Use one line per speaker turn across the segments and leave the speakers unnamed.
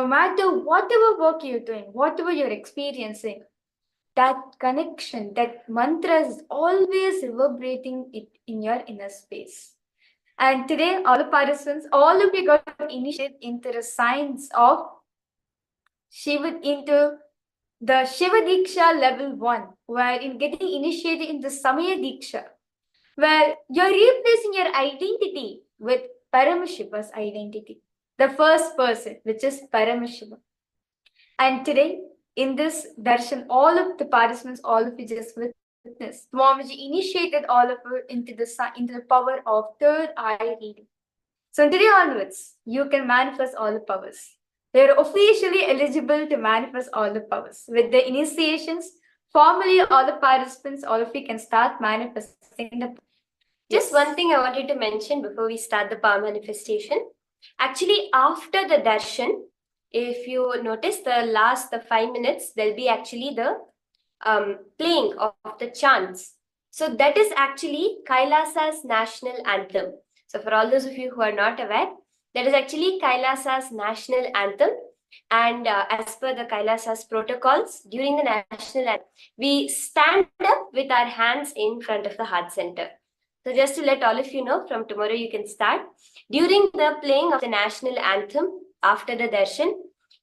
no matter whatever work you're doing, whatever you're experiencing, that connection, that mantra is always reverberating it in your inner space. And today, all the participants, all of you got initiated into the science of Shiva, into the Shiva Dīkṣā Level 1, where in getting initiated in the Samaya Dīkṣā, where you're replacing your identity with Paramashiva's identity, the first person, which is Paramashiva. And today, in this darshan, all of the participants, all of you just witnessed, Swamiji initiated all of you into the power of third eye reading. So today onwards, you can manifest all the powers. You're officially eligible to manifest all the powers. With the initiations, formally all the participants, all of you can start manifesting the.
Just one thing I wanted to mention before we start the power manifestation. Actually, after the darshan, if you notice the 5 minutes, there'll be actually the playing of the chants. So that is actually Kailasa's national anthem. So for all those of you who are not aware, that is actually Kailasa's national anthem. And as per the Kailasa's protocols, during the national anthem, we stand up with our hands in front of the heart center. So just to let all of you know, from tomorrow you can start. During the playing of the national anthem, after the darshan,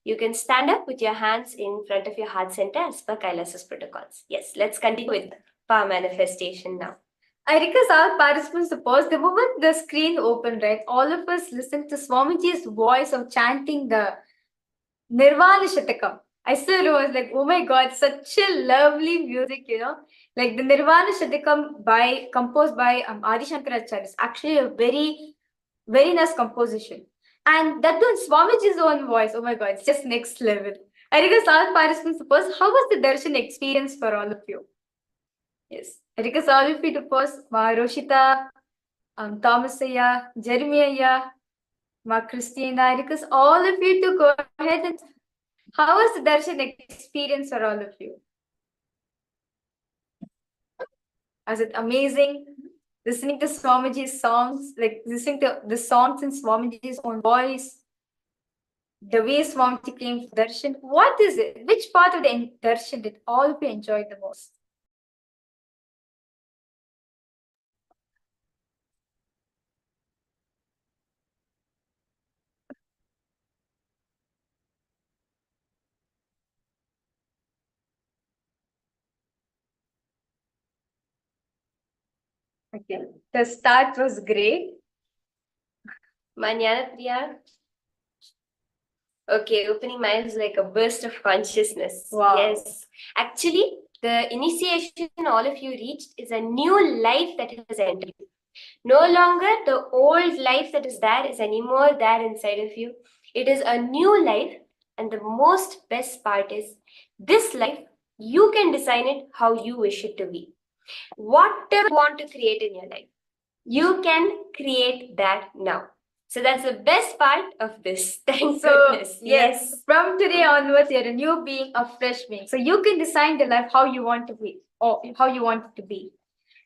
you can stand up with your hands in front of your heart center as per Kailasa's protocols. Yes, let's continue with power manifestation now.
I request all participants to pause. The moment the screen opened, right, all of us listened to Swamiji's voice of chanting the Nirvana Shatakam. I still was like, oh my God, such a lovely music, you know. Like the Nirvana Shatakam composed by Adi Shankaracharya is actually a very, very nice composition. And that too in Swamiji's own voice, oh my God, it's just next level. I request all participants to pause. How was the darshan experience for all of you? Yes. I request all of you to pause. Ma Roshita, Thomasaya, Jeremiah, Ma Christina. I request all of you to go ahead and how was the darshan experience for all of you? Was it amazing? Listening to Swamiji's songs, like listening to the songs in Swamiji's own voice, the way Swamiji came for darshan. What is it? Which part of the darshan did all of you enjoy the most? Okay, the start was great.
Manjana Priya. Okay, opening mind is like a burst of consciousness.
Wow.
Yes. Actually, the initiation all of you reached is a new life that has entered you. No longer the old life that is there is anymore there inside of you. It is a new life, and the most best part is this life, you can design it how you wish it to be. Whatever you want to create in your life, you can create that now. So that's the best part of this. Thank goodness.
Yes. From today onwards, you're a new being, a fresh being. So you can design the life how you want to be, or how you want it to be.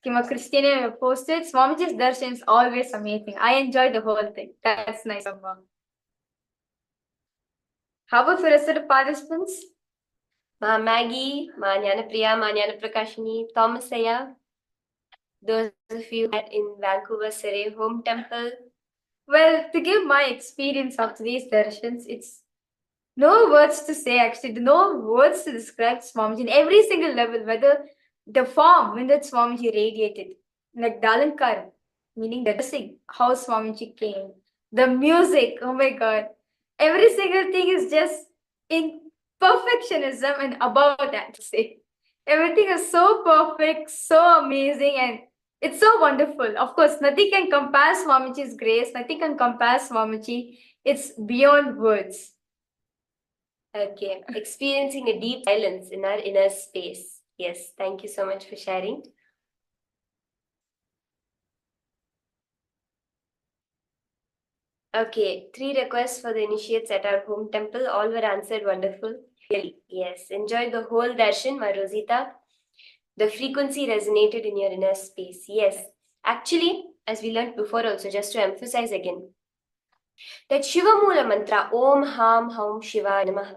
Kima Christina posted, Swamiji's darshan is always amazing. I enjoyed the whole thing. That's nice, Amma. How about for the rest of the participants?
Ma Maggie, Ma Jnana Priya, Ma Jnana Prakashini, Thomasaya. Those of you in Vancouver, Surrey Home Temple.
Well, to give my experience of these darshans, it's no words to say, actually, no words to describe Swamiji in every single level, whether the form when that Swamiji radiated, like Dalankar, meaning the dressing, how Swamiji came, the music, oh my God, every single thing is just in perfectionism and above that, to say. Everything is so perfect, so amazing, and it's so wonderful. Of course, nothing can compare Swamiji's grace, nothing can compare Swamiji. It's beyond words.
Okay, experiencing a deep silence in our inner space. Yes, thank you so much for sharing. Okay, 3 requests for the initiates at our home temple. All were answered wonderful. Really, yes, enjoy the whole darshan, my Rosita. The frequency resonated in your inner space. Yes, actually, as we learned before also, just to emphasize again, that Shiva Mula mantra, Om Ham Hum Shiva Namaha,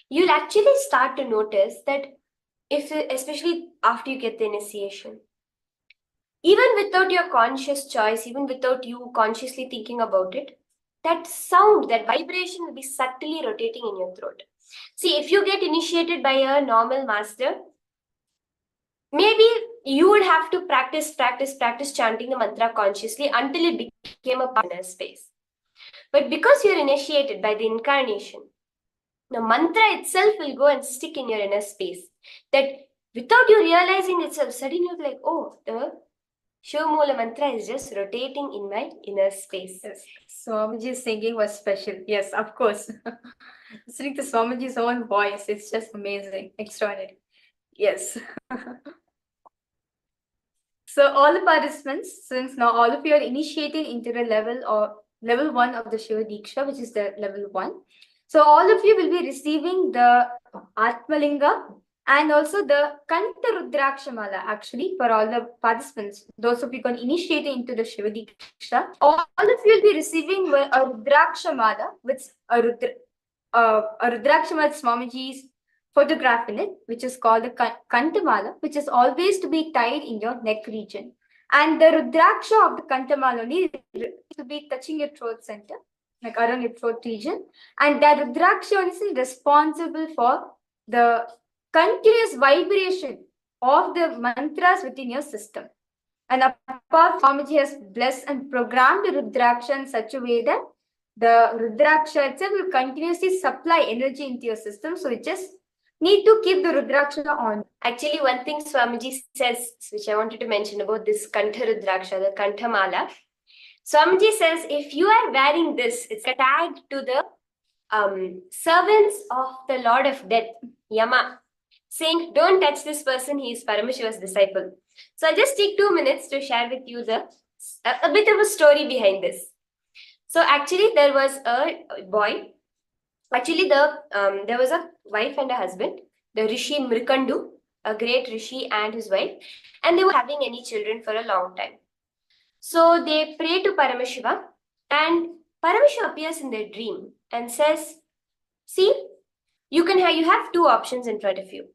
you'll actually start to notice that especially after you get the initiation, even without your conscious choice, even without you consciously thinking about it, that sound, that vibration will be subtly rotating in your throat. See, if you get initiated by a normal master, maybe you would have to practice chanting the mantra consciously until it became a partner space. But because you're initiated by the incarnation, the mantra itself will go and stick in your inner space. That without you realizing itself, suddenly you're like, oh, the Shiva Mula mantra is just rotating in my inner space.
Yes. Swamiji's singing was special. Yes, of course. Listening to Swamiji's own voice, it's just amazing, extraordinary. Yes. So all the participants, since now all of you are initiating into the level 1 of the Shiva Dīkṣā, which is the level 1. So all of you will be receiving the Atmalinga and also the Kanta Rudraksha Mala, actually, for all the participants. Those of you can initiate into the Shiva Dīkṣā, all of you will be receiving a Rudraksha Mala, with a Rudraksha Mala Swamiji's photograph in it, which is called the Kantamala, which is always to be tied in your neck region. And the Rudraksha of the Kantamala only to be touching your throat center, like around your throat region. And that Rudraksha is responsible for the continuous vibration of the mantras within your system. And apart, Swamiji has blessed and programmed the Rudraksha in such a way that the Rudraksha itself will continuously supply energy into your system. So it just need to keep the Rudraksha on.
Actually, one thing Swamiji says, which I wanted to mention about this Kantha Rudraksha, the Kantha Mala. Swamiji says, if you are wearing this, it's a tag to the servants of the Lord of Death, Yama, saying, don't touch this person, he is Paramashiva's disciple. So I'll just take 2 minutes to share with you a bit of a story behind this. So actually, there was a boy. Actually, there was a wife and a husband, the Rishi Mrikandu, a great Rishi, and his wife, and they were having any children for a long time. So they pray to Paramashiva, and Paramashiva appears in their dream and says, see, you have 2 options in front of you.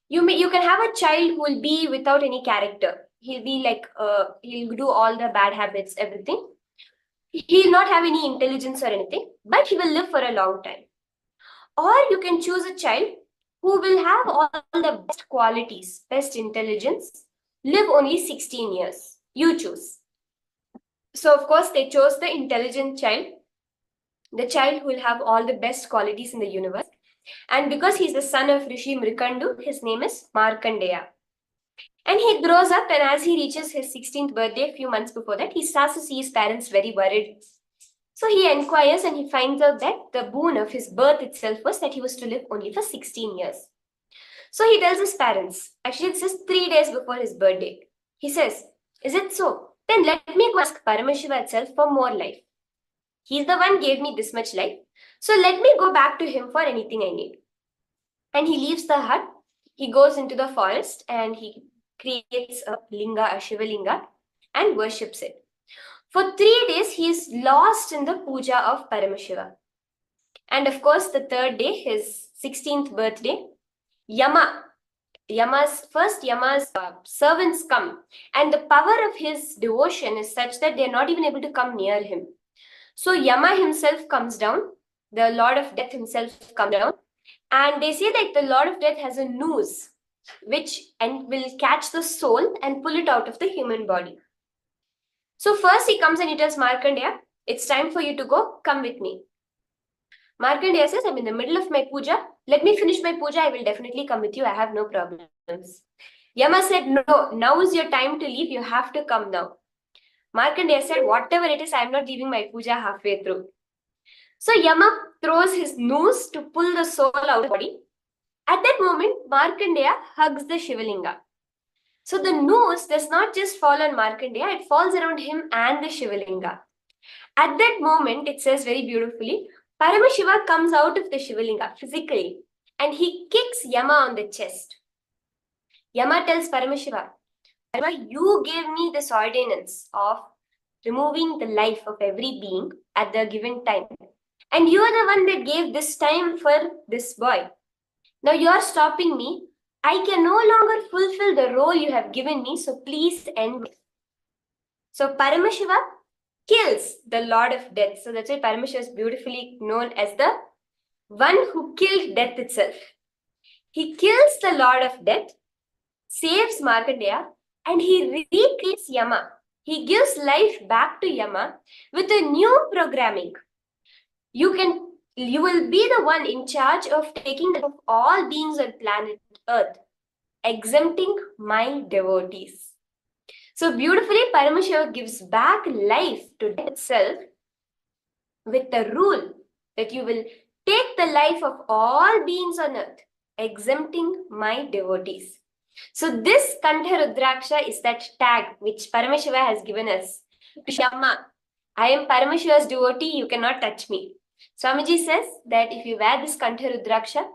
You can have a child who will be without any character. He'll be like, he'll do all the bad habits, everything. He'll not have any intelligence or anything, but he will live for a long time. Or you can choose a child who will have all the best qualities, best intelligence, live only 16 years. You choose. So, of course, they chose the intelligent child, the child who will have all the best qualities in the universe. And because he's the son of Rishi Mrikandu, his name is Markandeya. And he grows up, and as he reaches his 16th birthday, a few months before that, he starts to see his parents very worried. So he inquires and he finds out that the boon of his birth itself was that he was to live only for 16 years. So he tells his parents, actually it's just 3 days before his birthday. He says, is it so? Then let me go ask Paramashiva itself for more life. He's the one gave me this much life. So let me go back to him for anything I need. And he leaves the hut. He goes into the forest and he creates a linga, a Shiva linga, and worships it. For 3 days, he is lost in the puja of Paramashiva. And of course, the 3rd day, his 16th birthday, Yama's servants come. And the power of his devotion is such that they're not even able to come near him. So Yama himself comes down, the Lord of Death himself comes down. And they say that the Lord of Death has a noose, which will catch the soul and pull it out of the human body. So first he comes and he tells Markandeya, it's time for you to go, come with me. Markandeya says, I'm in the middle of my puja. Let me finish my puja. I will definitely come with you. I have no problems. Yama said, no, now is your time to leave. You have to come now. Markandeya said, whatever it is, I am not leaving my puja halfway through. So Yama throws his noose to pull the soul out of the body. At that moment, Markandeya hugs the Shivalinga. So the noose does not just fall on Markandeya, it falls around him and the Shivalinga. At that moment, it says very beautifully, Paramashiva comes out of the Shivalinga physically and he kicks Yama on the chest. Yama tells Paramashiva, you gave me this ordinance of removing the life of every being at the given time. And you are the one that gave this time for this boy. Now you are stopping me. I can no longer fulfill the role you have given me, so please end me. So Paramashiva kills the Lord of Death. So that's why Paramashiva is beautifully known as the one who killed death itself. He kills the Lord of Death, saves Markandeya, and he recreates Yama. He gives life back to Yama with a new programming. You will be the one in charge of taking care of all beings on planet Earth, exempting my devotees. So beautifully, Paramashiva gives back life to death itself with the rule that you will take the life of all beings on earth, exempting my devotees. So this Kantha Rudraksha is that tag which Paramashiva has given us. Shama, I am Paramashiva's devotee, you cannot touch me. Swamiji says that if you wear this Kantha Rudraksha,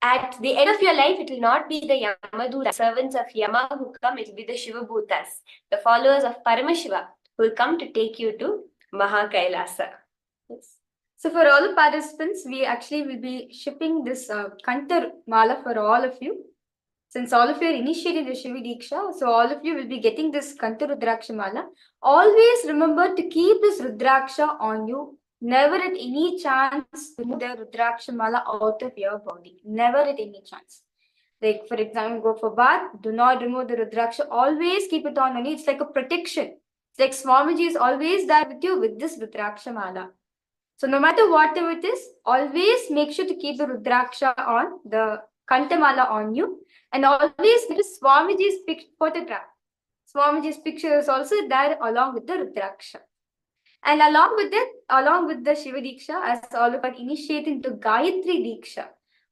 at the end of your life, it will not be the Yamaduta, servants of Yama who come, it will be the Shiva Bhutas, the followers of Paramashiva who will come to take you to Mahakailasa.
Yes. So for all the participants, we actually will be shipping this Kantha Mala for all of you. Since all of you are initiating the Shiva Dīkṣā, so all of you will be getting this Kantha Rudraksha Mala. Always remember to keep this Rudraksha on you. Never at any chance remove the Rudraksha Mala out of your body. Never at any chance. Like for example, go for bath, do not remove the Rudraksha. Always keep it on only. It's like a protection. It's like Swamiji is always there with you with this Rudraksha Mala. So no matter whatever it is, always make sure to keep the Rudraksha on, the Kantha Mala on you. And always keep Swamiji's photograph. Swamiji's picture is also there along with the Rudraksha. And along with it, along with the Shiva Dīkṣā, as all of us initiating to Gayatri Dīkṣā,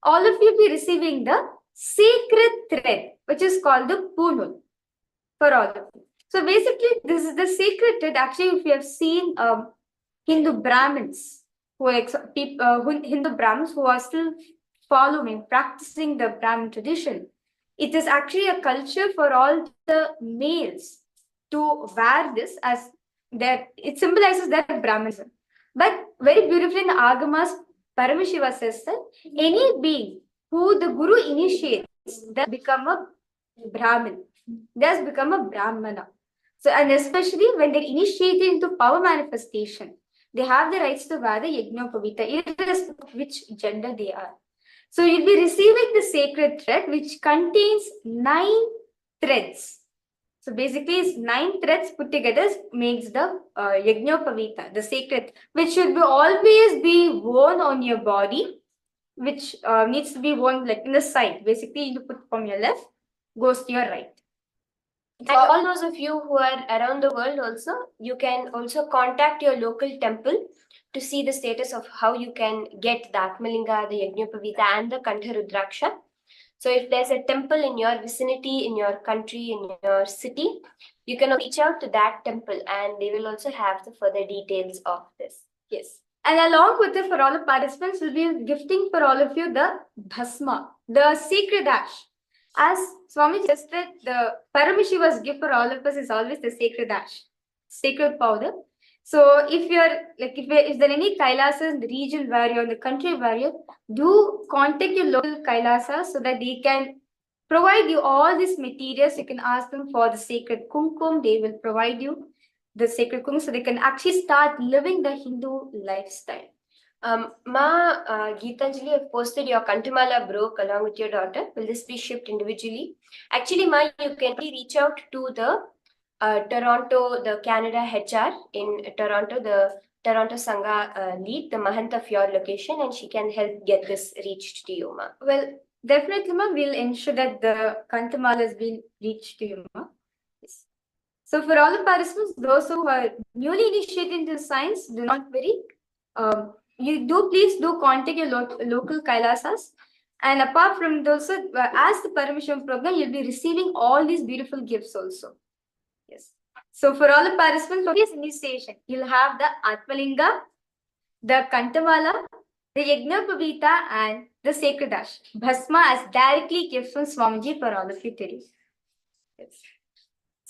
all of you will be receiving the sacred thread, which is called the Punul, for all of you. So basically, this is the sacred thread. Actually, if you have seen Hindu Brahmins, Hindu Brahmins who are still following, practicing the Brahmin tradition, it is actually a culture for all the males to wear this as that it symbolizes their Brahmanism. But very beautifully in the Agamas, Paramashiva says that any being who the Guru initiates, they become a Brahmin. They has become a Brahmana. So, and especially when they're initiated into power manifestation, they have the rights to wear the Yajnopavita, irrespective of which gender they are. So you'll be receiving the sacred thread, which contains 9 threads. So basically, it's 9 threads put together makes the Yajnopavita, the sacred, which should be always be worn on your body, which needs to be worn like in the side. Basically, you put from your left, goes to your right.
And all those of you who are around the world also, you can also contact your local temple to see the status of how you can get the Atmalinga, the Yajnopavita and the Kantha Rudraksha. So if there's a temple in your vicinity, in your country, in your city, you can reach out to that temple and they will also have the further details of this.
Yes. And along with it, for all the participants, we'll be gifting for all of you the Bhasma, the sacred ash. As Swami says that the Paramashiva's gift for all of us is always the sacred ash, sacred powder. So if you're like, if there are any Kailasas in the region where you're in the country where you do contact your local Kailasas so that they can provide you all these materials. You can ask them for the sacred kumkum. They will provide you the sacred kumkum so they can actually start living the Hindu lifestyle.
Geetanjali have posted your Kantamala broke along with your daughter. Will this be shipped individually? Actually, Ma, you can reach out to the Toronto, the Canada HR in Toronto, the Toronto Sangha lead, the Mahant of your location, and she can help get this reached to you, Ma.
Well, definitely, Ma, we'll ensure that the Kantamala has been reached to you, Ma. Yes. So for all the participants, those who are newly initiated into science, do not worry. Please do contact your local Kailasas. And apart from those, as the Paramashivoham program, you'll be receiving all these beautiful gifts also. Yes. So for all the participants for this initiation, you'll have the Atmalinga, the Kantamala, the Yajnopavita, and the sacred ash. Bhasma as directly gifts from Swamiji for all of you today. Yes.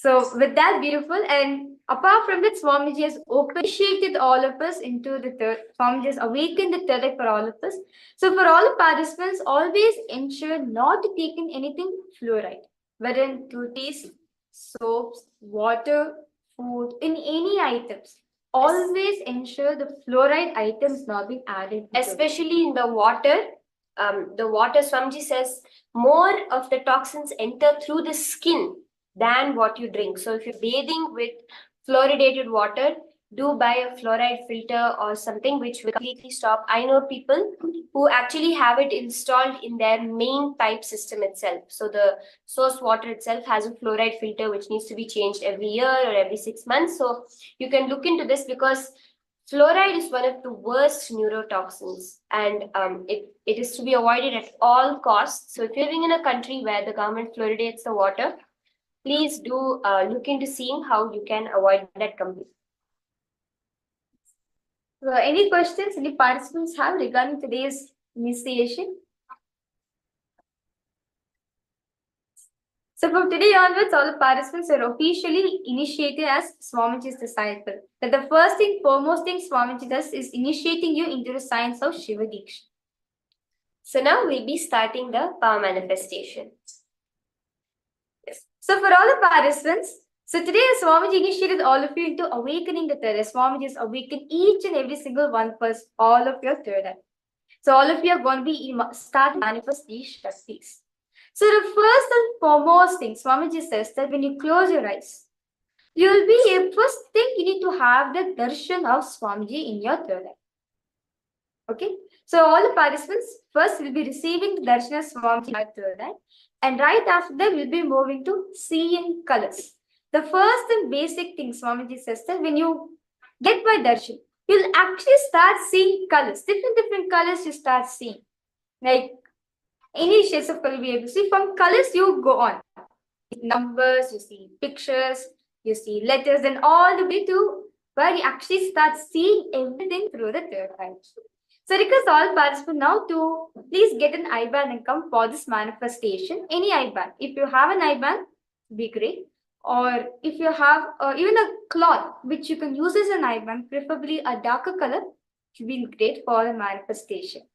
So with that, beautiful, and apart from that, Swamiji has initiated all of us into the third. Swamiji has awakened the third eye for all of us. So for all the participants, always ensure not to take in anything fluoride, whether in toothpaste, soaps, water, food, in any items. Always ensure the fluoride items not being added.
Especially in the water. The water, Swamiji says, more of the toxins enter through the skin than what you drink. So if you're bathing with fluoridated water, do buy a fluoride filter or something which will completely stop. I know people who actually have it installed in their main pipe system itself. So the source water itself has a fluoride filter which needs to be changed every year or every 6 months. So you can look into this because fluoride is one of the worst neurotoxins, and it is to be avoided at all costs. So if you're living in a country where the government fluoridates the water, please do look into seeing how you can avoid that completely.
So any questions any participants have regarding today's initiation? So from today onwards, all the participants are officially initiated as Swamiji's disciple. That the foremost thing Swamiji does is initiating you into the science of Shiva Dīkṣā.
So now we'll be starting the power manifestation.
Yes. So for all the participants, so today Swamiji initiated all of you into awakening the third eye. Swamiji has awakened each and every single one first, all of your third eye. So all of you are going to be start to manifest these Shaktis. So the first and foremost thing, Swamiji says that when you close your eyes, you will be first thing you need to have the darshan of Swamiji in your third eye. Okay, so all the participants first will be receiving the darshan of Swamiji in your third eye, and right after that we'll be moving to seeing colors. The first and basic thing Swamiji says that when you get my darshan, you'll actually start seeing colors, different colors you start seeing, like any shades of color we able to see. From colors you go on, numbers, you see pictures, you see letters, and all the way to where you actually start seeing everything through the third eye. So request all participants now to please get an eye band and come for this manifestation. Any eye band, if you have an eye band, be great. Or if you have even a cloth which you can use as an eye band, preferably a darker color, should be great for the manifestation.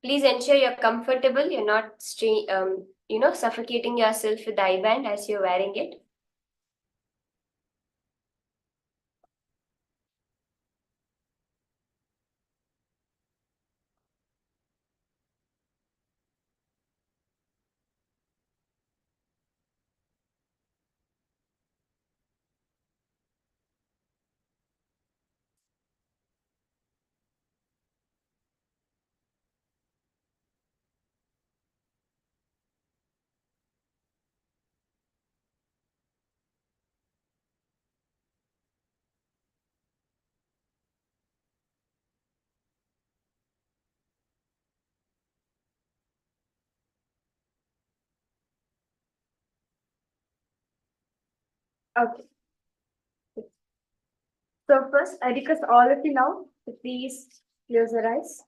Please ensure you're comfortable. You're not suffocating yourself with the eye band as you're wearing it.
Okay. So first, I request all of you now to please close your eyes.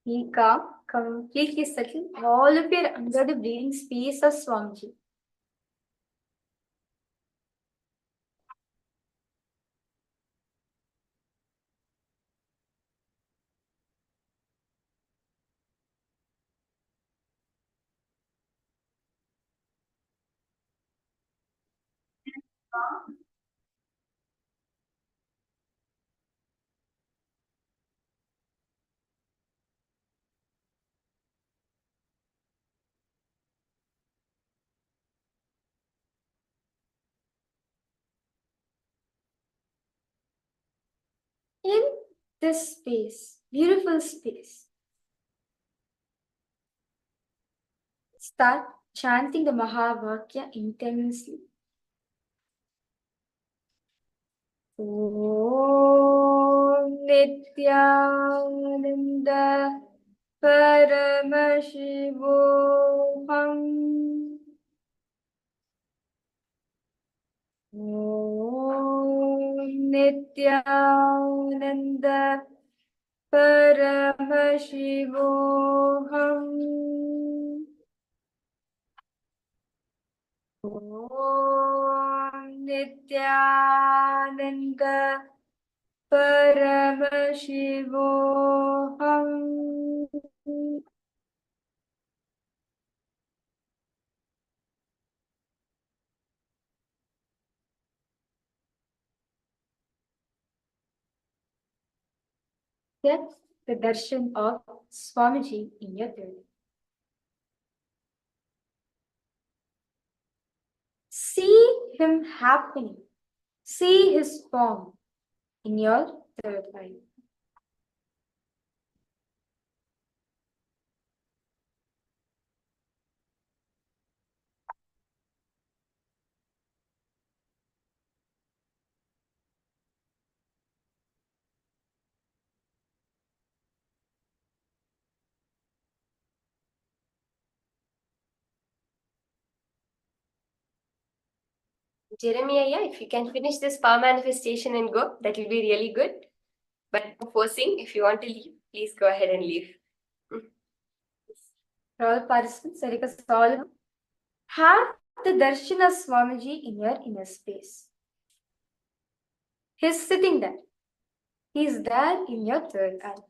Be calm, completely settle. All of you are under the breathing space of Swamiji. In this space, beautiful space, start chanting the Mahavakya intensely. Om Nityananda Paramashivoham Om Nityananda Paramashivoham. Om Nityananda Paramashivoham. Get the darshan of Swamiji in your third. See him happening. See his form in your third eye.
Jeremiah, if you can finish this power manifestation and go, that will be really good. But no forcing, if you want to leave, please go ahead and leave.
For all participants, all have the darshan of Swamiji in your inner space. He's sitting there. He's there in your third eye.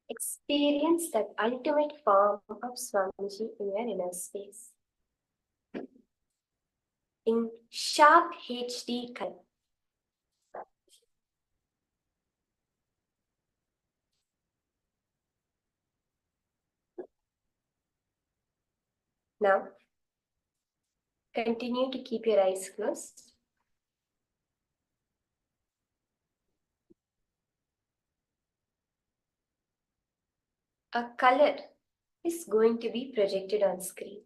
Experience that ultimate form of Swamiji in your inner space. In sharp HD color. Now, continue to keep your eyes closed. A color is going to be projected on screen.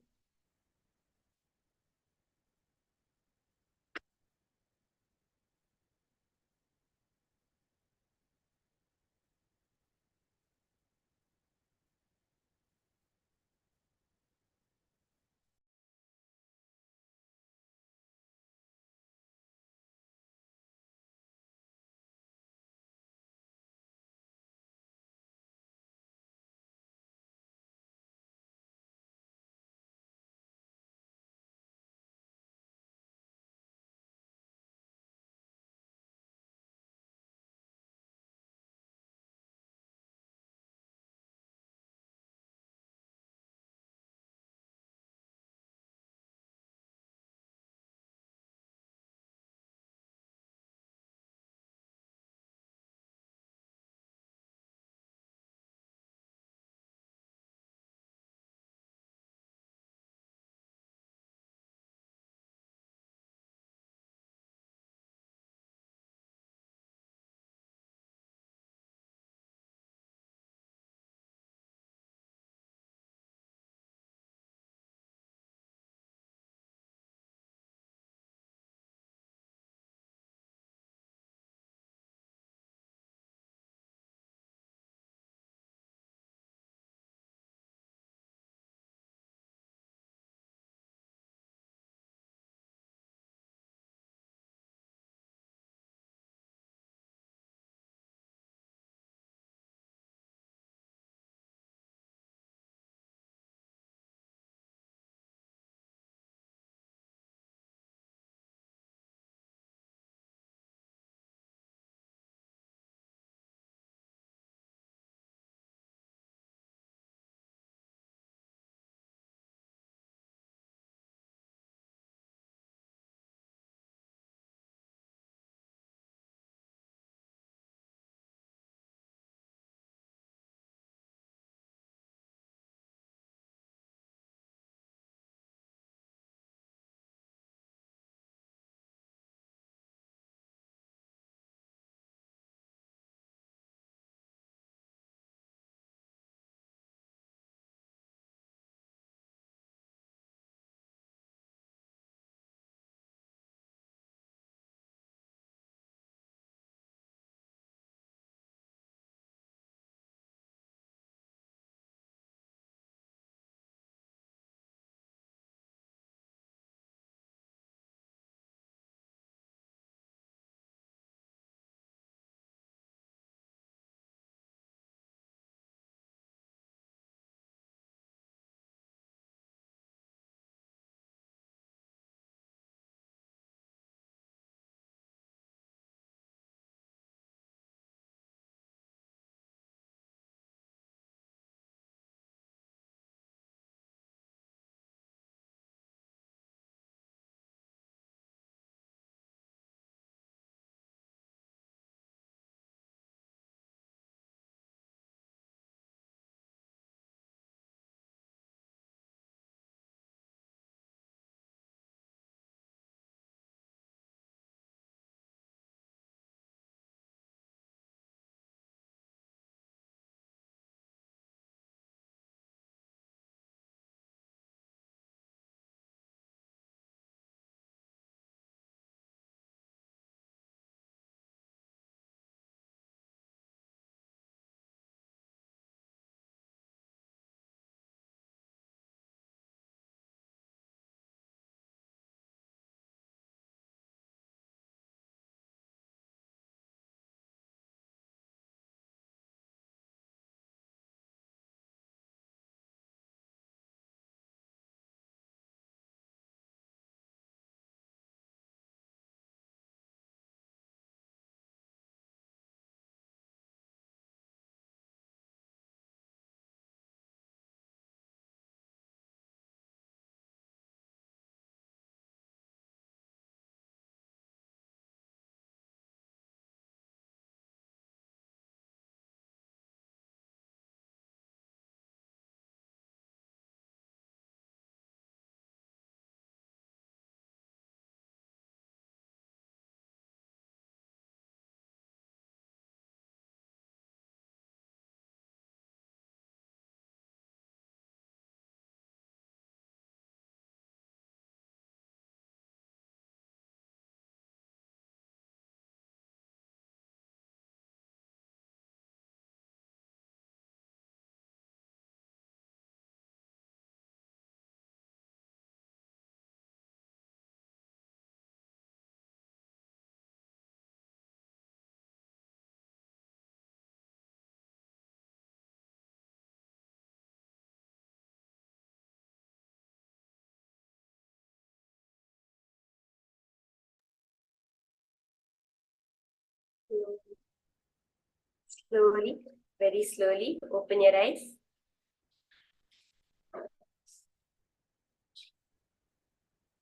Slowly, very slowly, open your eyes.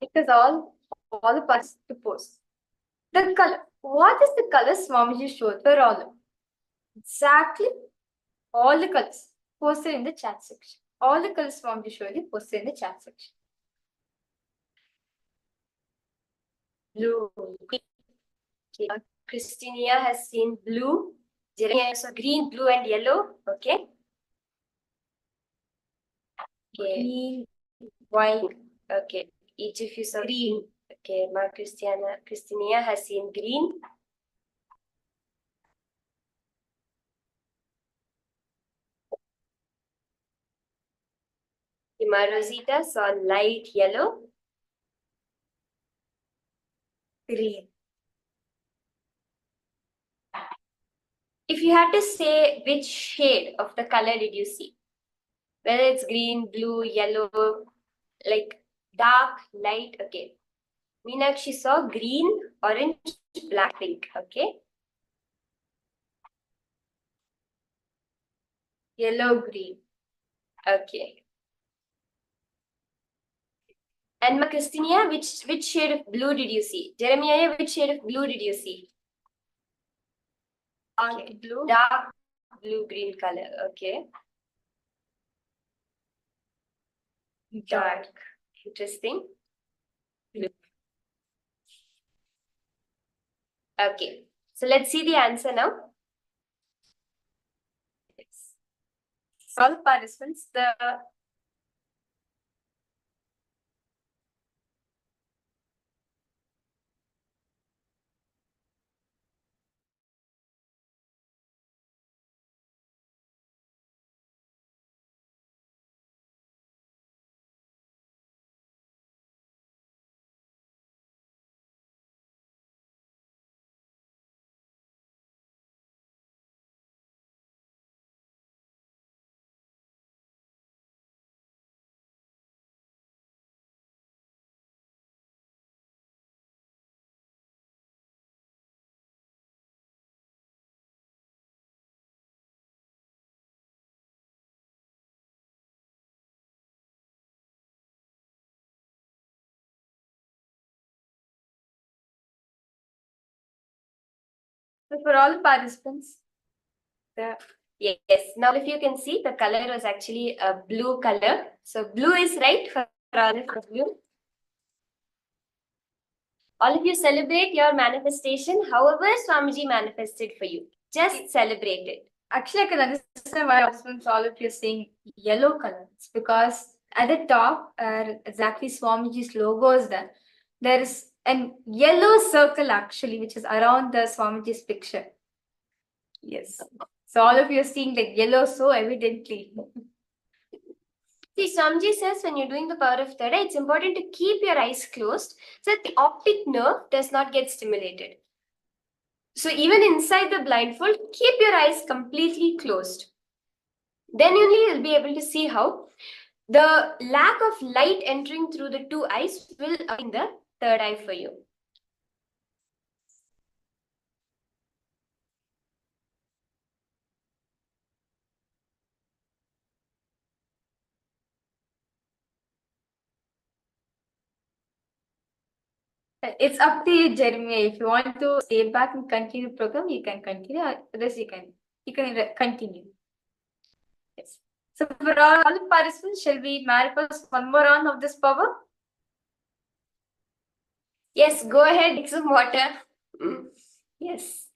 It is all of us to post. The color. What is the color Swamiji showed for all of them? Exactly all the colors posted in the chat section. All the colors Swamiji showed you posted in the chat section.
Blue. Okay. Christina has seen blue. Jeremiah saw green, blue, and yellow. Okay. Okay.
Green, white.
Okay. Each of you saw green. Okay. Christina has seen green. Rosita saw light yellow.
Green.
If you had to say which shade of the color did you see, whether it's green, blue, yellow, like dark, light, okay. Meenakshi saw green, orange, black, pink, okay.
Yellow, green.
Okay. And Christina, which shade of blue did you see? Jeremiah, which shade of blue did you see?
Okay. Blue.
Dark blue green color, okay. Dark. Interesting. Blue. Okay. So let's see the answer now. Yes.
All participants, so for all participants,
Yes. Now, if you can see, the color was actually a blue color. So blue is right for all of you. All of you celebrate your manifestation, however Swamiji manifested for you. Just celebrate it.
actually I can understand why participants all of you are saying yellow color. It's because at the top, exactly Swamiji's logo is there. There is a yellow circle actually, which is around the Swamiji's picture. Yes. So all of you are seeing the yellow so evidently.
See, Swamiji says when you're doing the power of third eye, it's important to keep your eyes closed so that the optic nerve does not get stimulated. So even inside the blindfold, keep your eyes completely closed. Then only you'll be able to see how the lack of light entering through the two eyes will in the third eye for you.
It's up to you, Jeremy. If you want to stay back and continue the program, you can continue. Otherwise, you can continue. Yes. So for all the participants, shall we manifest one more round of this power?
Yes, go ahead, drink some water. Yes.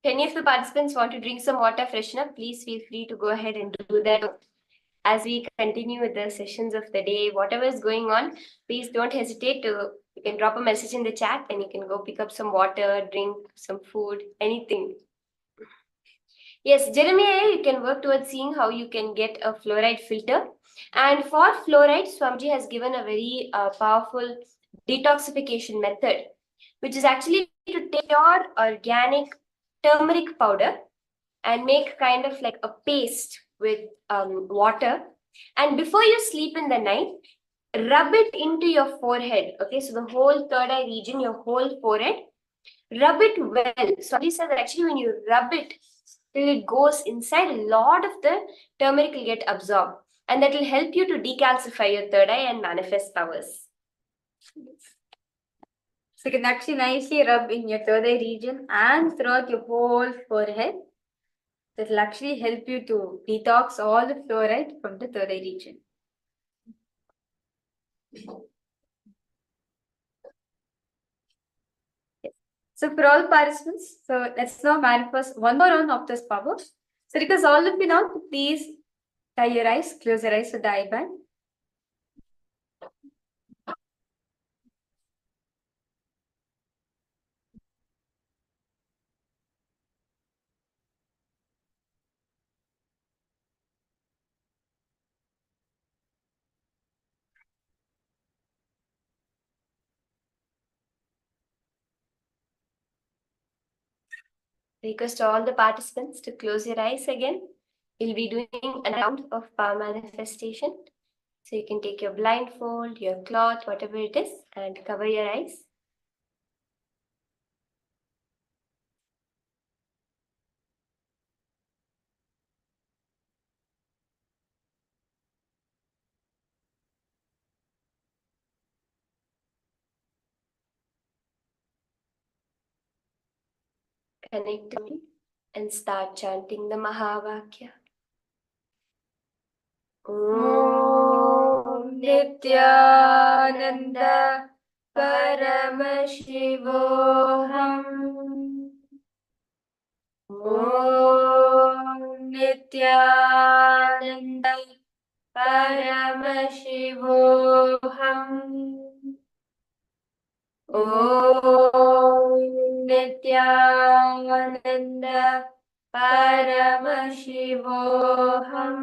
If any of the participants want to drink some water, freshen up, please feel free to go ahead and do that. As we continue with the sessions of the day, whatever is going on, please don't hesitate to, you can drop a message in the chat and you can go pick up some water, drink some food, anything. Yes, Jeremiah, you can work towards seeing how you can get a fluoride filter. And for fluoride, Swamiji has given a very powerful detoxification method, which is actually to take your organic turmeric powder and make kind of like a paste with water. And before you sleep in the night, rub it into your forehead. Okay, so the whole third eye region, your whole forehead, rub it well. So he said that actually when you rub it till it goes inside, a lot of the turmeric will get absorbed, and that will help you to decalcify your third eye and manifest powers.
So you can actually nicely rub in your third eye region and throughout your whole forehead. That will actually help you to detox all the fluoride from the third eye region. Yes. So for all participants, so let's now manifest one more round of this power. So request all of you now to please tie your eyes, close your eyes with the eye band.
Request all the participants to close your eyes again. We'll be doing a round of power manifestation. So you can take your blindfold, your cloth, whatever it is, and cover your eyes. Connect to me and start chanting the Mahavakya. Om Nityananda Paramashivoham. Om Nityananda Paramashivoham. Om Nityananda Paramashivoham.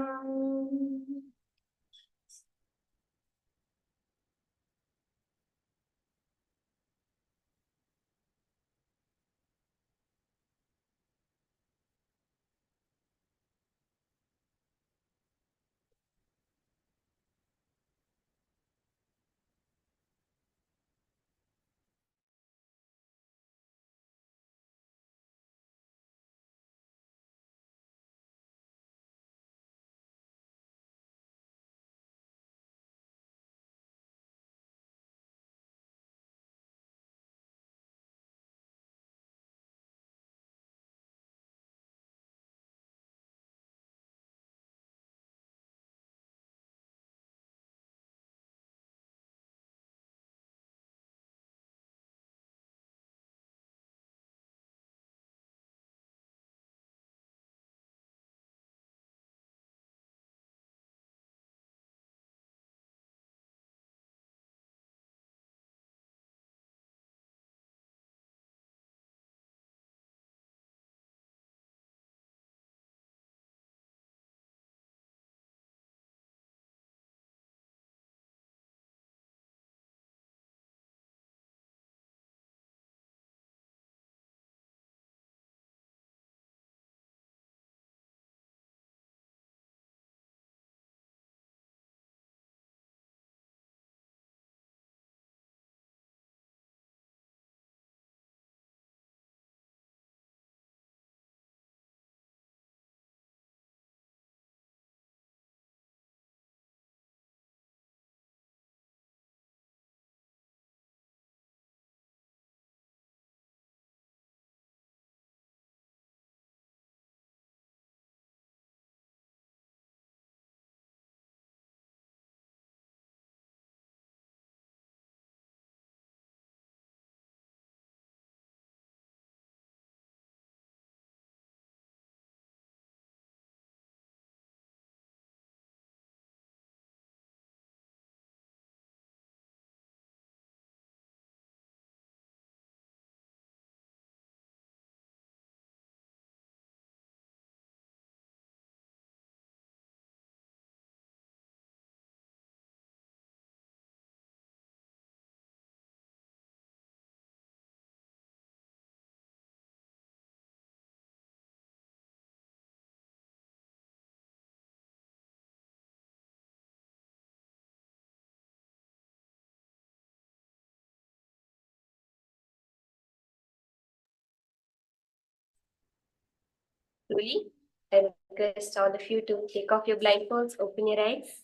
slowly. I request all of you to take off your blindfolds, open your eyes.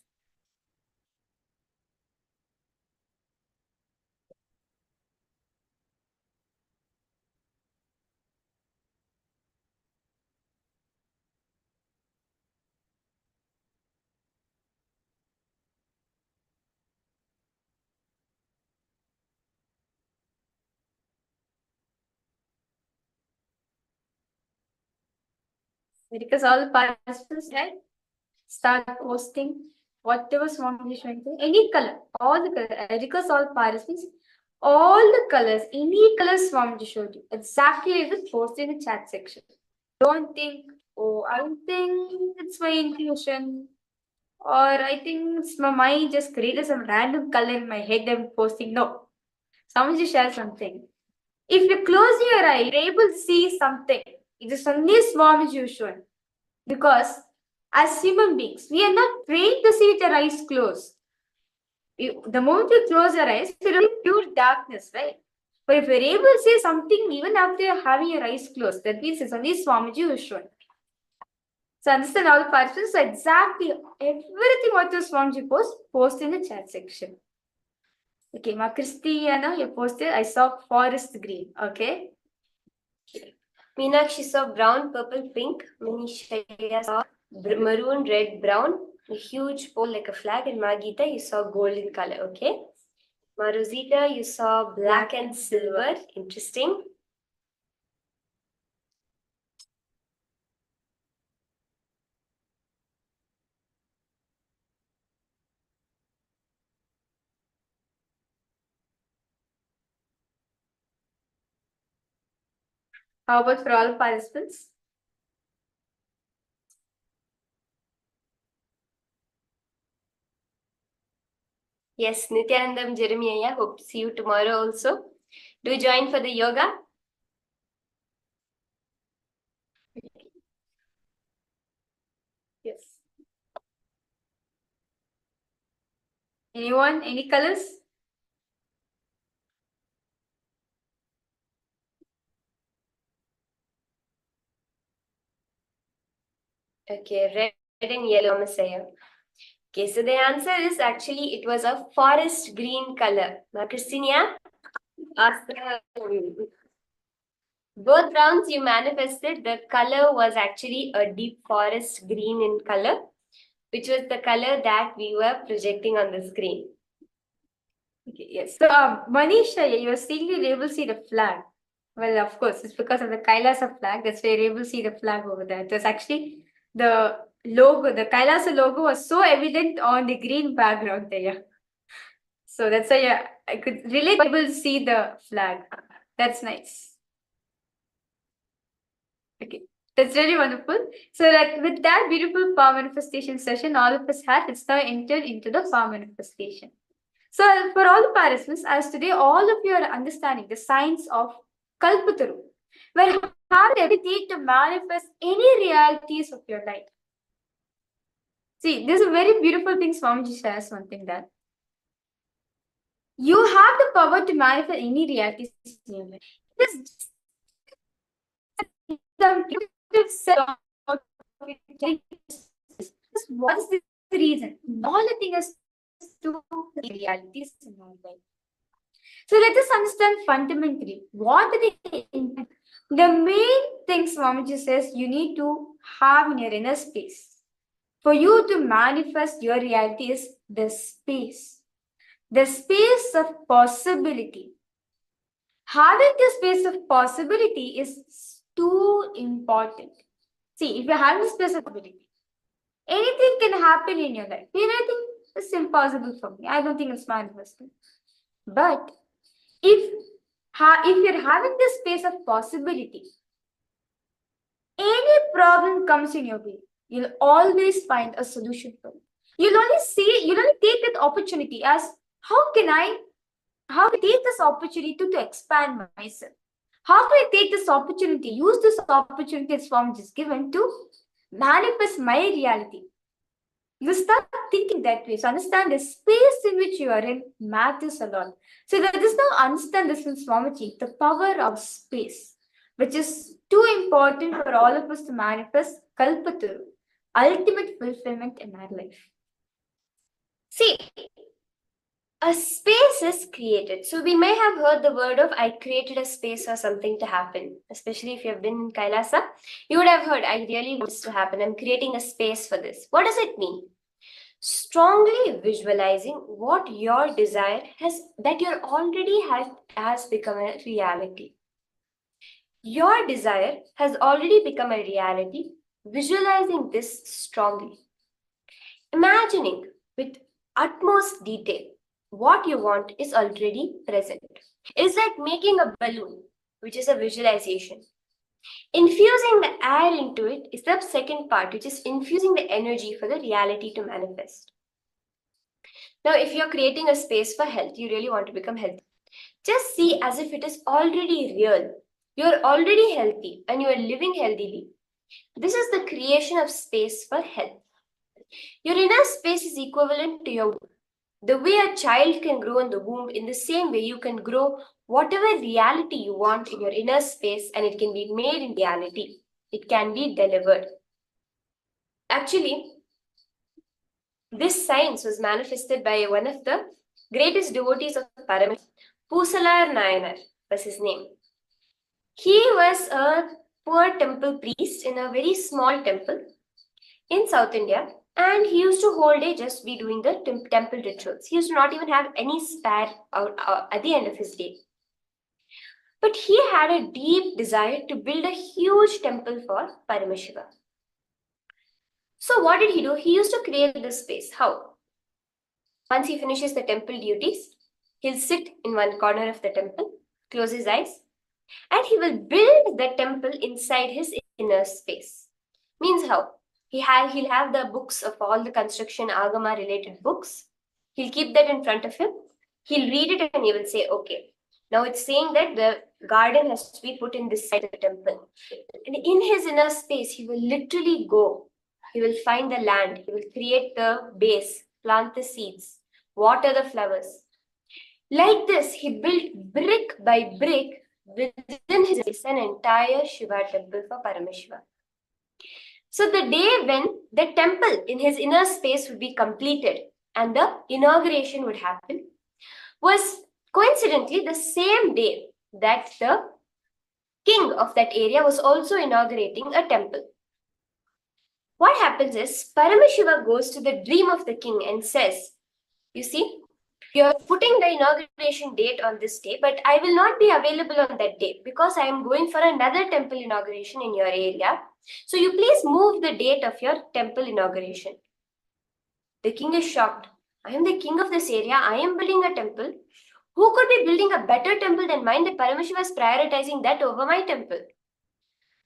Because all the participants had start posting whatever Swami is showing to any color, all the color. I request all participants, all the colors, any color Swami showed you, exactly as it post in the chat section. Don't think, oh, I think it's my intuition, or I think it's my mind just created some random color in my head I'm posting. No, someone just share something. If you close your eye, you're able to see something. It is only Swami usual. Because as human beings, we are not trained to see with our eyes closed. The moment you close your eyes, you're in pure darkness, right? But if you're able to see something even after having your eyes closed, that means it's only Swamiji who shown. So understand all the participants. So exactly everything what the Swamiji post in the chat section. Okay, Ma Christiana, you posted, I saw forest green. Okay.
Meenakshi saw brown, purple, pink. Manisha saw maroon, red, brown. A huge pole like a flag. And Magita, you saw golden color. Okay. Maruzita, you saw black and silver. Interesting.
How about for all participants?
Yes, Nityanandam Jeremiah. Hope to see you tomorrow also. Do join for the yoga.
Yes. Anyone? Any colors?
Okay, red and yellow Messiah. Okay, so the answer is actually it was a forest green color. Now, Christina, both rounds you manifested, the color was actually a deep forest green in color, which was the color that we were projecting on the screen.
Okay, yes. So, Manisha, you're seeing, you're able to see the flag. Well, of course, it's because of the Kailasa flag. That's why you're able to see the flag over there. It was actually the logo, the Kailasa logo was so evident on the green background there. So that's why I could really able to see the flag. That's nice. Okay, that's really wonderful. So that with that beautiful power manifestation session, all of us had, it's now entered into the power manifestation. So for all the participants, as today all of you are understanding the science of Kalpataru, where you have the ability to manifest any realities of your life. See, this is a very beautiful thing Swamiji shares one thing that you have the power to manifest any realities in your life. What is the reason? All the things to realities in our life. So let us understand fundamentally what are the impact. The main thing Swamiji says you need to have in your inner space for you to manifest your reality is the space of possibility. Having the space of possibility is too important. See, if you have the space of possibility, anything can happen in your life. Anything is impossible for me. I don't think it's manifesting. But if you're having this space of possibility, any problem comes in your way, you'll always find a solution for it. You'll only take that opportunity as how can I take this opportunity to expand myself? How can I take this opportunity, use this opportunity as form is given to manifest my reality? You start thinking that way. So understand the space in which you are in matters a lot. So let us now understand this in Swamiji, the power of space. which is too important for all of us to manifest Kalpataru, ultimate fulfillment in our life.
See, a space is created. So we may have heard the word of I created a space for something to happen. Especially if you have been in Kailasa, you would have heard I really want this to happen. I'm creating a space for this. What does it mean? Strongly visualizing what your desire that you're already has become a reality. Your desire has already become a reality. Visualizing this strongly. Imagining with utmost detail what you want is already present. It's like making a balloon, which is a visualization. Infusing the air into it is the second part, which is infusing the energy for the reality to manifest. Now, if you're creating a space for health, you really want to become healthy. Just see as if it is already real. You're already healthy and you are living healthily. This is the creation of space for health. Your inner space is equivalent to your womb. The way a child can grow in the womb, in the same way you can grow whatever reality you want in your inner space, and it can be made in reality. It can be delivered. Actually, this science was manifested by one of the greatest devotees of Paramashivoham, Pusalar Nayanar was his name. He was a poor temple priest in a very small temple in South India, and he used to whole day just be doing the temple rituals. He used to not even have any spare at the end of his day. But he had a deep desire to build a huge temple for Paramashiva. So what did he do? He used to create this space. How? Once he finishes the temple duties, he'll sit in one corner of the temple, close his eyes, and he will build the temple inside his inner space. Means how? He'll have the books of all the construction agama related books. He'll keep that in front of him. He'll read it and he will say, okay, now it's saying that the garden has to be put in this side of the temple. And in his inner space, he will literally go. He will find the land. He will create the base, plant the seeds, water the flowers. Like this, he built brick by brick within his space an entire Shiva temple for Paramashiva. So the day when the temple in his inner space would be completed and the inauguration would happen was coincidentally the same day that the king of that area was also inaugurating a temple. What happens is Paramashiva goes to the dream of the king and says, you see, you're putting the inauguration date on this day, but I will not be available on that day because I am going for another temple inauguration in your area. So you please move the date of your temple inauguration. The king is shocked. I am the king of this area. I am building a temple. Who could be building a better temple than mine that Paramashiva is prioritizing that over my temple?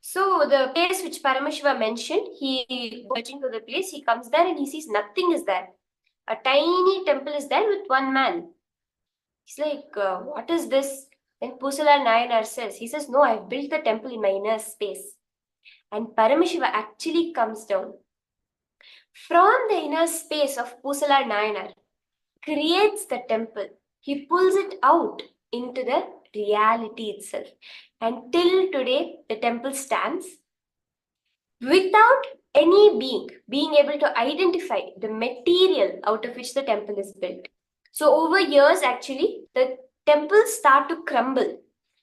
So the place which Paramashiva mentioned, he searching for the place, he comes there and he sees nothing is there. A tiny temple is there with one man. He's like, what is this? Then Pusala Nayanar says, he says, no, I've built the temple in my inner space. And Paramashiva actually comes down from the inner space of Pusala Nayanar, creates the temple. He pulls it out into the reality itself. And till today, the temple stands without any being able to identify the material out of which the temple is built. So over years, actually, the temples start to crumble,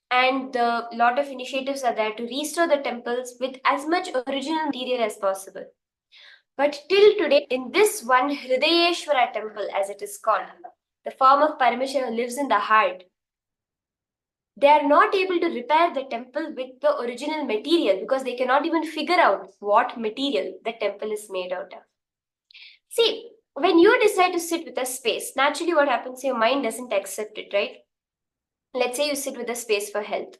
and a lot of initiatives are there to restore the temples with as much original material as possible. But till today, in this one Hridayeshwara temple, as it is called, the form of Paramashiva lives in the heart. They are not able to repair the temple with the original material because they cannot even figure out what material the temple is made out of. See, when you decide to sit with a space, naturally what happens, your mind doesn't accept it, right? Let's say you sit with a space for health.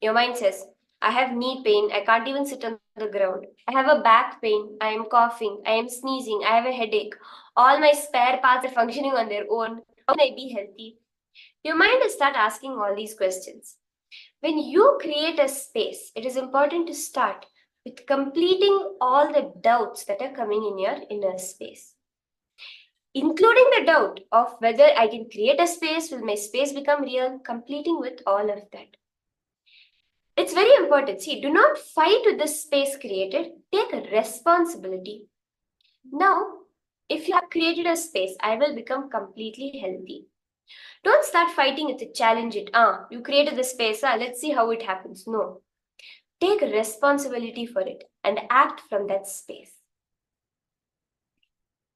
Your mind says, I have knee pain, I can't even sit on the ground. I have a back pain, I am coughing, I am sneezing, I have a headache. All my spare parts are functioning on their own. How can I be healthy? Your mind will start asking all these questions. When you create a space, it is important to start with completing all the doubts that are coming in your inner space, including the doubt of whether I can create a space, will my space become real, completing with all of that. It's very important. See, do not fight with the space created. Take a responsibility. Now, if you have created a space, I will become completely healthy. Don't start fighting it to challenge it. You created the space. Let's see how it happens. No. Take responsibility for it and act from that space.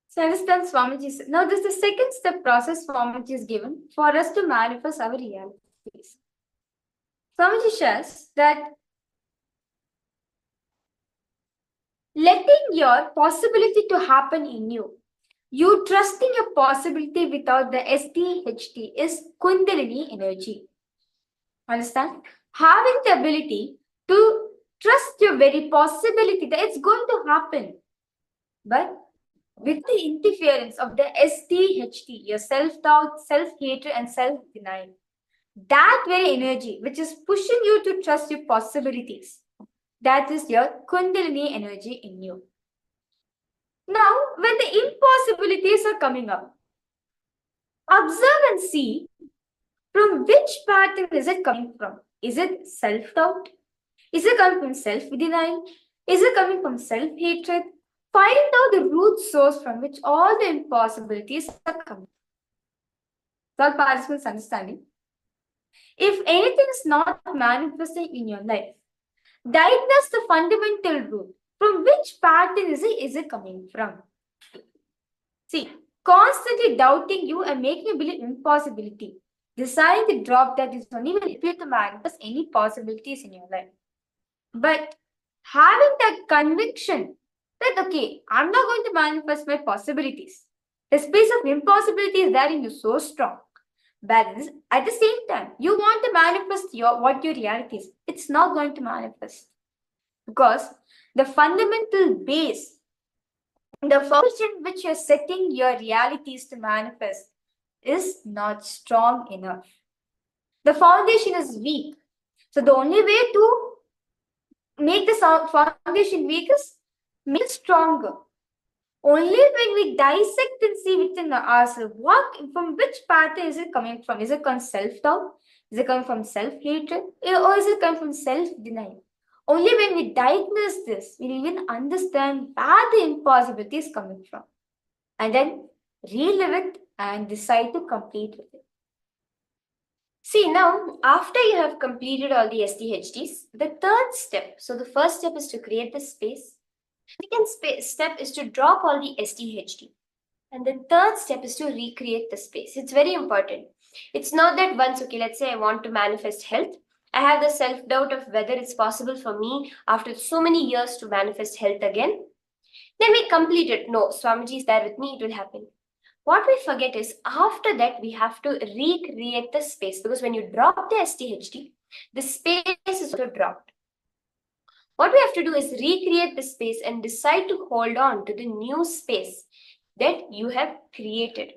So understand Swamiji. Now this is the second step process Swamiji is given for us to manifest our realities. Swamiji says that letting your possibility to happen in you, you trusting your possibility without the SDHT is Kundalini energy. Understand? Having the ability to trust your very possibility that it's going to happen. But with the interference of the SDHT, your self-doubt, self-hatred, and self-denial, that very energy which is pushing you to trust your possibilities, that is your Kundalini energy in you. Now, when the impossibilities are coming up, observe and see from which pattern is it coming from. Is it self-doubt? Is it coming from self-denial? Is it coming from self-hatred? Find out the root source from which all the impossibilities are coming. All participants understanding? If anything is not manifesting in your life, diagnose the fundamental root. From which pattern is it coming from? See, constantly doubting you and making you believe impossibility. Deciding to drop that is only will help you to manifest any possibilities in your life. But having that conviction that, okay, I'm not going to manifest my possibilities. The space of impossibility is there in you so strong. But at the same time, you want to manifest what your reality is. It's not going to manifest. Because the fundamental base, the foundation which you're setting your realities to manifest is not strong enough. The foundation is weak. So the only way to make the foundation weak is make it stronger. Only when we dissect and see within ourselves, from which pattern is it coming from? Is it coming from self-doubt? Is it coming from self-hatred? Or is it coming from self-denial? Only when we diagnose this, we even understand where the impossibility is coming from. And then relive it and decide to complete with it.
See, now, after you have completed all the SDHDs, the third step, so the first step is to create the space. The second step is to drop all the SDHD. And the third step is to recreate the space. It's very important. It's not that once, okay, let's say I want to manifest health. I have the self-doubt of whether it's possible for me after so many years to manifest health again. Then we complete it. No, Swamiji is there with me, it will happen. What we forget is after that, we have to recreate the space, because when you drop the SDHD, the space is also dropped. What we have to do is recreate the space and decide to hold on to the new space that you have created.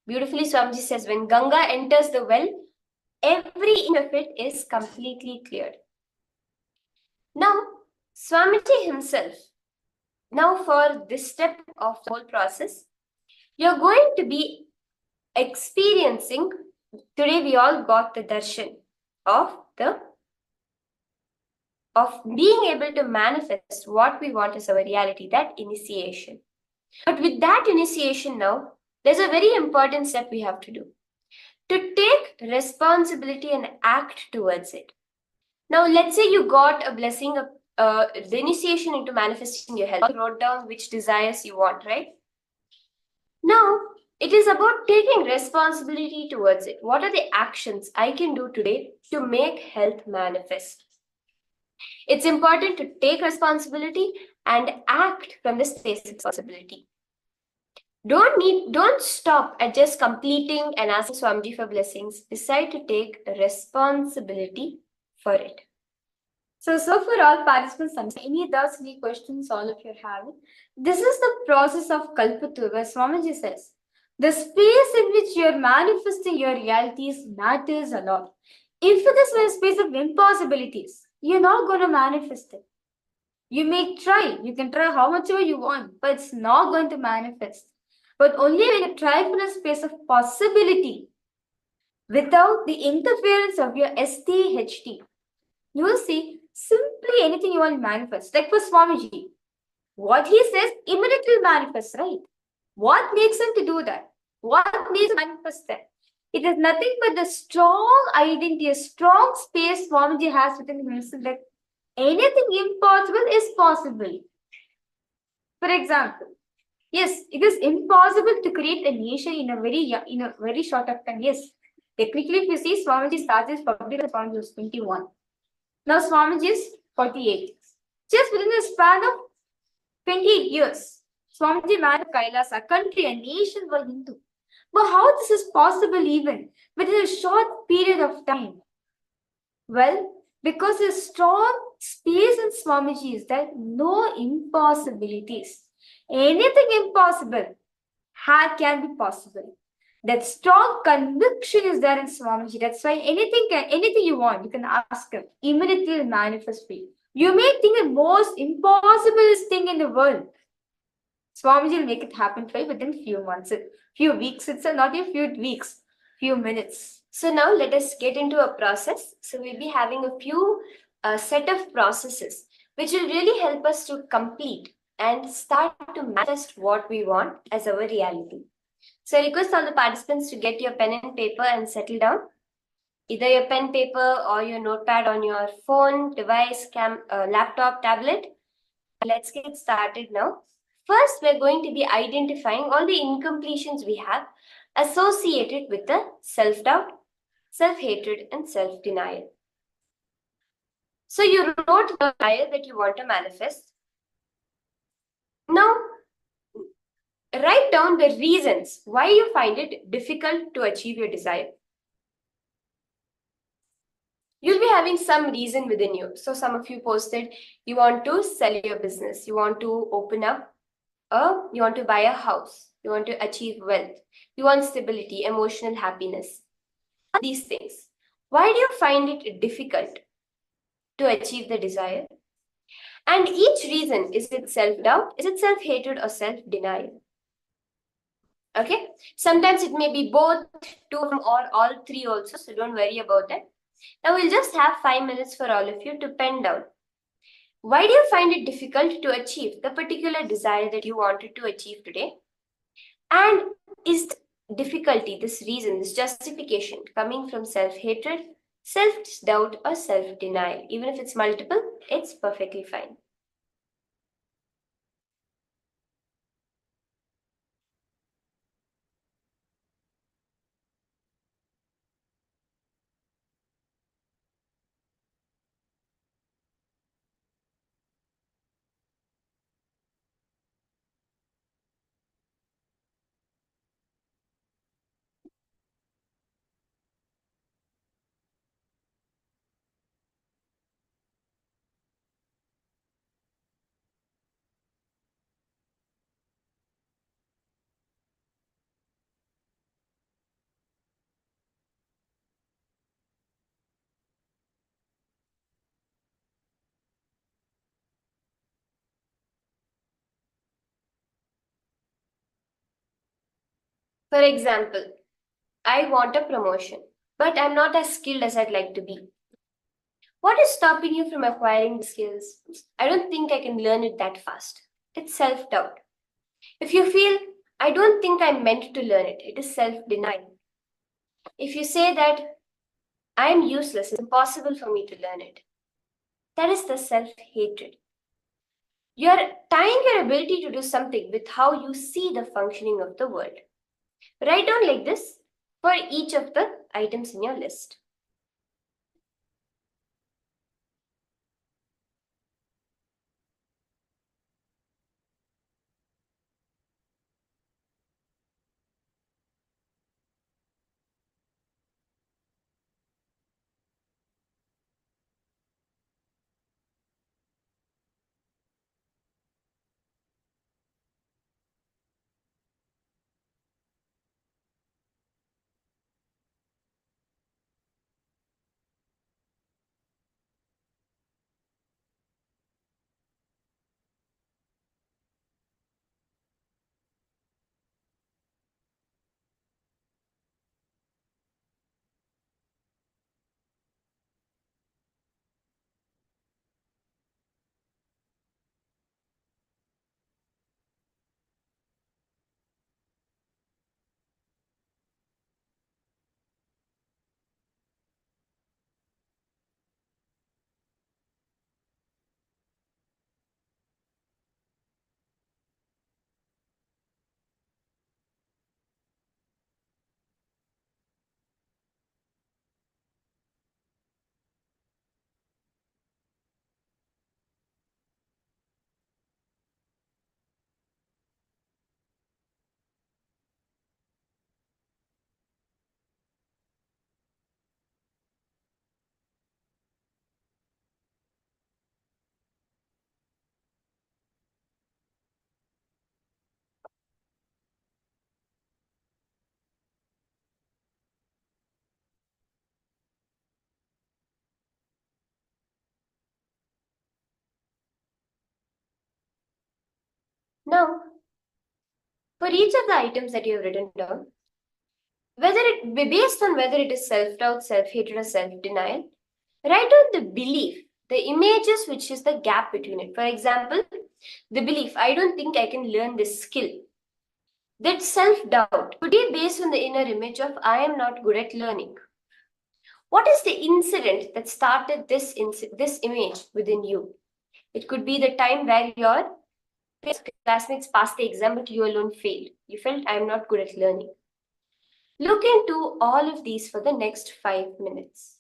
Beautifully, Swamiji says, when Ganga enters the well, every inch of it is completely cleared. Now, Swamiji himself, now for this step of the whole process, you're going to be experiencing, today we all got the darshan of being able to manifest what we want as our reality, that initiation. But with that initiation now, there's a very important step we have to do. To take responsibility and act towards it. Now, let's say you got a blessing, the initiation into manifesting your health. You wrote down which desires you want, right? Now, it is about taking responsibility towards it. What are the actions I can do today to make health manifest? It's important to take responsibility and act from the space of responsibility. Don't stop at just completing and asking Swamiji for blessings. Decide to take responsibility for it.
So for all participants, any doubts, any questions all of you are having, this is the process of Kalpatu, where Swamiji says, the space in which you are manifesting your realities matters a lot. If it is a space of impossibilities, you're not going to manifest it. You may try, you can try how much ever you want, but it's not going to manifest. But only when you try for a space of possibility, without the interference of your SDHT, You will see simply anything you want to manifest. Like for Swamiji, what he says immediately manifests, right? What makes him to do that? What makes him manifest that? It is nothing but the strong identity, a strong space Swamiji has within himself that anything impossible is possible. For example, yes, it is impossible to create a nation in a very short of time. Yes, technically, if you see, Swamiji started his public when Swamiji was 21. Now Swamiji is 48. Just within the span of 28 years, Swamiji managed Kailas, a country, a nation for Hindu. But how this is possible even within a short period of time? Well, because a strong space in Swamiji is that no impossibilities. Anything impossible can be possible. That strong conviction is there in Swamiji. That's why anything you want, you can ask him. Immediately will manifest for you. You may think the most impossible thing in the world. Swamiji will make it happen for you within few months, few weeks itself, not even few weeks, few minutes.
So now let us get into a process. So we'll be having a few set of processes which will really help us to complete and start to manifest what we want as our reality. So I request all the participants to get your pen and paper and settle down. Either your pen, paper or your notepad on your phone, device, laptop, tablet. Let's get started now. First, we're going to be identifying all the incompletions we have associated with the self-doubt, self-hatred, and self-denial. So you wrote the desire that you want to manifest. Now, write down the reasons why you find it difficult to achieve your desire. You'll be having some reason within you. So some of you posted, you want to sell your business, you want to open up, you want to buy a house, you want to achieve wealth, you want stability, emotional happiness. These things. Why do you find it difficult to achieve the desire? And each reason, is it self-doubt, is it self-hatred or self-denial? Okay, sometimes it may be both, two or all three also, so don't worry about that. Now we'll just have 5 minutes for all of you to pen down. Why do you find it difficult to achieve the particular desire that you wanted to achieve today? And is difficulty, this reason, this justification coming from self-hatred, self-doubt or self-denial? Even if it's multiple, it's perfectly fine. For example, I want a promotion, but I'm not as skilled as I'd like to be. What is stopping you from acquiring the skills? I don't think I can learn it that fast. It's self-doubt. If you feel, I don't think I'm meant to learn it, it is self-denial. If you say that I'm useless, it's impossible for me to learn it, that is the self-hatred. You're tying your ability to do something with how you see the functioning of the world. Write down like this for each of the items in your list. Now, for each of the items that you have written down, based on whether it is self-doubt, self-hatred, or self-denial, write down the belief, the images which is the gap between it. For example, the belief, I don't think I can learn this skill. That self-doubt could be based on the inner image of I am not good at learning. What is the incident that started this image within you? It could be the time where your classmates passed the exam but you alone failed. You felt I am not good at learning. Look into all of these for the next 5 minutes.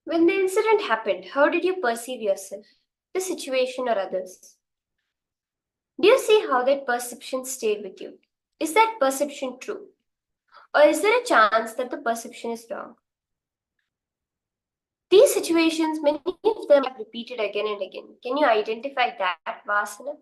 When the incident happened, how did you perceive yourself, the situation, or others? Do you see how that perception stayed with you? Is that perception true? Or is there a chance that the perception is wrong? These situations, many of them are repeated again and again. Can you identify that vasana?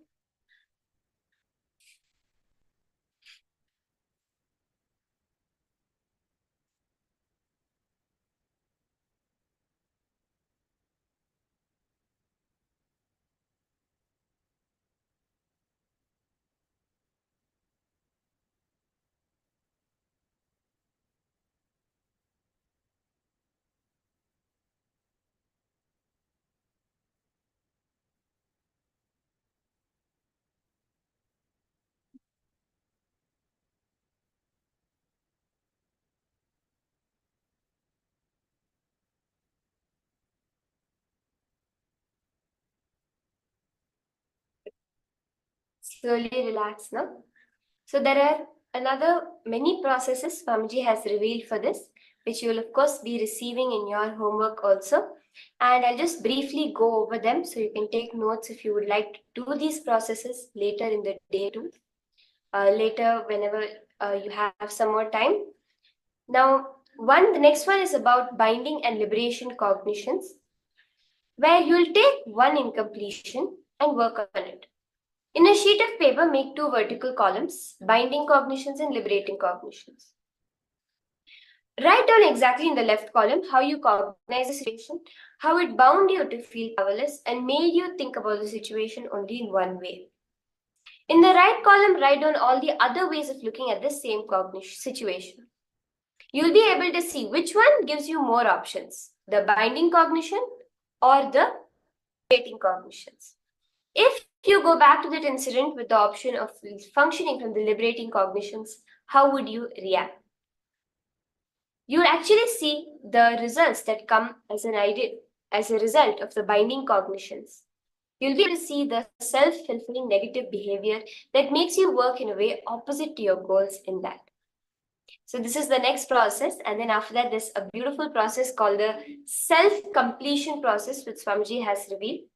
Slowly relax now. So there are another many processes Swamiji has revealed for this, which you will of course be receiving in your homework also. And I'll just briefly go over them so you can take notes if you would like to do these processes later in the day too. Later, whenever you have some more time. Now, the next one is about binding and liberation cognitions, where you'll take one incompletion and work on it. In a sheet of paper, make 2 vertical columns, binding cognitions and liberating cognitions. Write down exactly in the left column how you cognize the situation, how it bound you to feel powerless and made you think about the situation only in one way. In the right column, write down all the other ways of looking at the same situation. You'll be able to see which one gives you more options, the binding cognition or the liberating cognitions. If you go back to that incident with the option of functioning from the liberating cognitions, how would you react? You will actually see the results that come as a result of the binding cognitions. You'll be able to see the self-fulfilling negative behavior that makes you work in a way opposite to your goals in that. So this is the next process, and then after that, there's a beautiful process called the self-completion process, which Swamiji has revealed.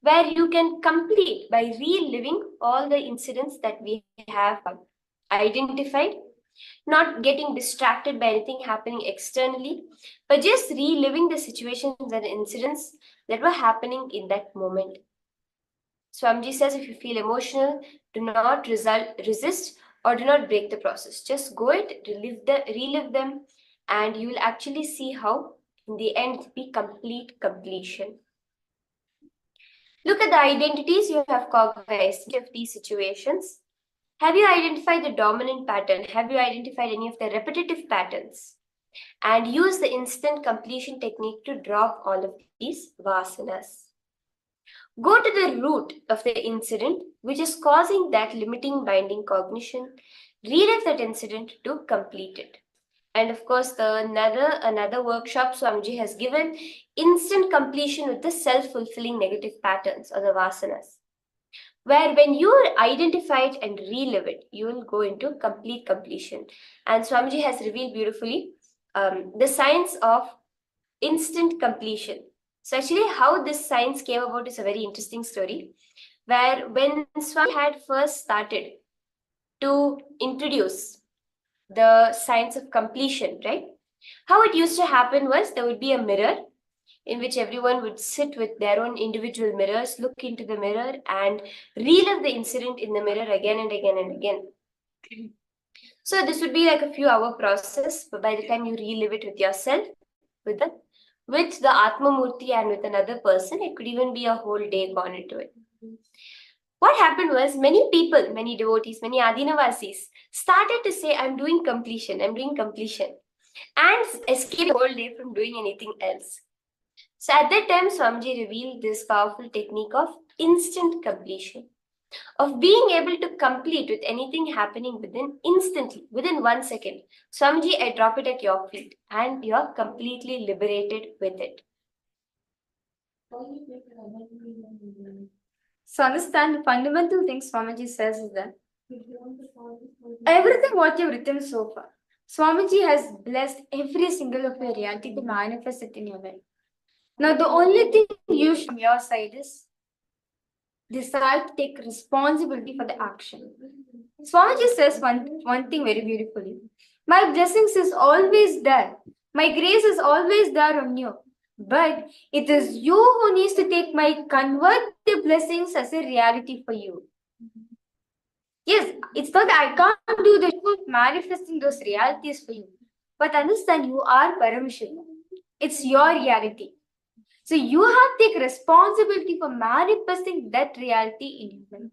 where you can complete by reliving all the incidents that we have identified, not getting distracted by anything happening externally, but just reliving the situations and incidents that were happening in that moment. Swamiji says if you feel emotional, do not resist or do not break the process. Just go it, relive them, and you will actually see how in the end it be complete completion. Look at the identities you have cognized of these situations. Have you identified the dominant pattern? Have you identified any of the repetitive patterns? And use the instant completion technique to drop all of these vasanas. Go to the root of the incident which is causing that limiting binding cognition. Relive that incident to complete it. And of course, another workshop Swamiji has given, instant completion with the self-fulfilling negative patterns or the vasanas, where when you identify it and relive it, you will go into complete completion. And Swamiji has revealed beautifully the science of instant completion. So actually how this science came about is a very interesting story, where when Swami had first started to introduce the science of completion, right? How it used to happen was there would be a mirror in which everyone would sit with their own individual mirrors, look into the mirror and relive the incident in the mirror again and again and again. So this would be like a few hour process, but by the time you relive it with yourself, with the Atma Murti and with another person, it could even be a whole day gone into it. What happened was many people, many devotees, many Adinavasis started to say, I'm doing completion, and escape the whole day from doing anything else. So at that time, Swamiji revealed this powerful technique of instant completion, of being able to complete with anything happening within 1 second. Swamiji, I drop it at your feet and you're completely liberated with it.
So understand the fundamental thing Swamiji says is that everything what you've written so far, Swamiji has blessed every single of your reality to manifest it in your life. Now the only thing you should from your side is decide to take responsibility for the action. Swamiji says one thing very beautifully. My blessings is always there. My grace is always there on you. But it is you who needs to convert the blessings as a reality for you. Yes, it's not that I can't do the job of manifesting those realities for you. But understand, you are Paramashivoham. It's your reality. So you have to take responsibility for manifesting that reality in your life.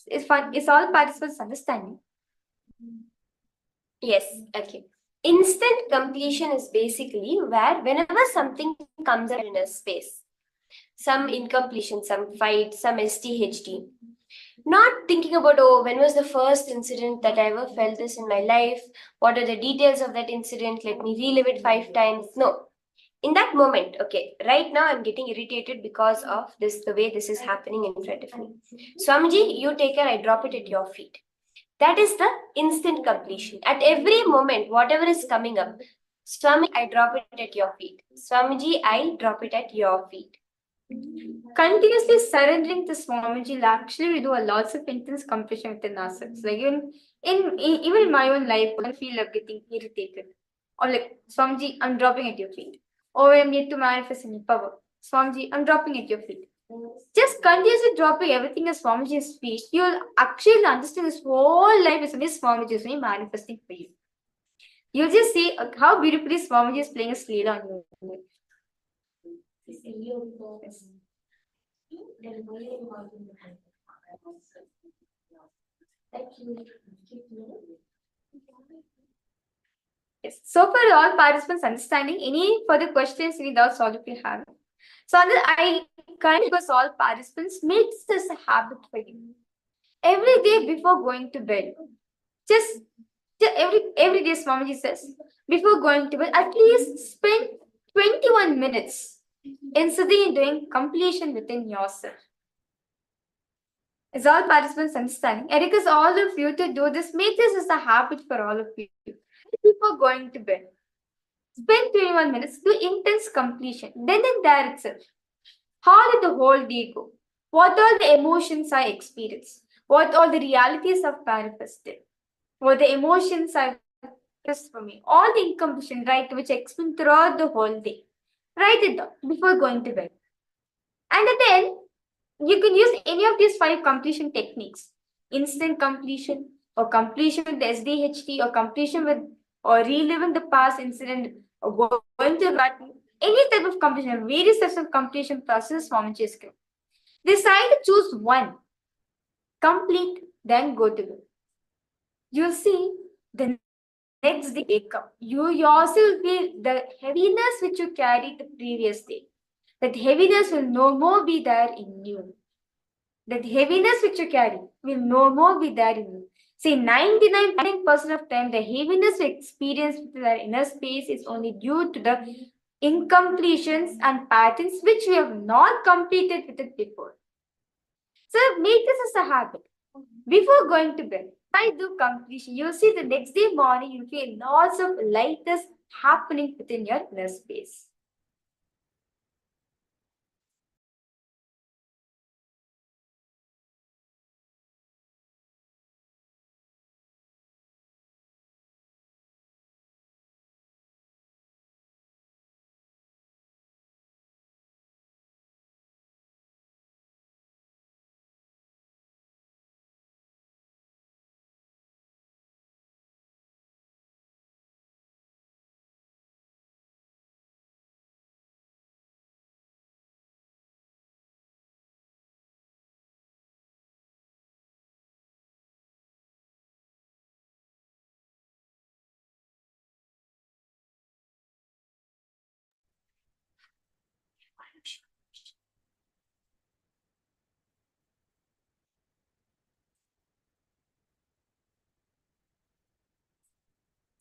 It's fun. It's all participants understanding.
Yes, okay. Instant completion is basically where whenever something comes up in a space, some incompletion, some fight, some STHD, not thinking about, oh, when was the first incident that I ever felt this in my life? What are the details of that incident? Let me relive it 5 times. No. In that moment, okay, right now I'm getting irritated because of this, the way this is happening in front of me. Swamiji, you take care, I drop it at your feet. That is the instant completion. At every moment, whatever is coming up, Swami, I drop it at your feet. Swamiji, I drop it at your feet.
Continuously surrendering to Swamiji will actually do a lots of intense completion within ourselves. Like even in my own life, I feel like getting irritated. Or like, Swamiji, I'm dropping at your feet. Or I'm yet to manifest any power. Swamiji, I'm dropping at your feet. Just continuously dropping everything at Swamiji's feet, you'll actually understand this whole life is only Swamiji is manifesting for you. You'll just see how beautifully Swamiji is playing a Leela on you. Yes. So for all participants understanding, any further questions, any doubts, all of you have. So I kind of all participants make this a habit for you. Every day before going to bed, just every day Swamiji says, before going to bed, at least spend 21 minutes in sitting and doing completion within yourself. Is all participants understanding? I request all of you to do this. Make this as a habit for all of you. Before going to bed, spend 21 minutes, do intense completion. Then and there itself. How did the whole day go? What all the emotions I experienced? What all the realities I've manifested? What the emotions I've expressed for me? All the incompletion, right, which I explained throughout the whole day. Write it down before going to bed. And then you can use any of these 5 completion techniques. Instant completion, or completion with the SDHT, or completion with, or reliving the past incident, or going to button, any type of completion, various types of completion process form script. Decide to choose one, complete, then go to bed. You'll see the next day wake up. You yourself feel the heaviness which you carried the previous day. That heaviness will no more be there in you. That heaviness which you carry will no more be there in you. See, 99% of time, the heaviness we experience with our inner space is only due to the incompletions and patterns which we have not completed with it before. So make this as a habit. Before going to bed, I do completion. You'll see the next day morning, you'll feel lots of lightness happening within your inner space.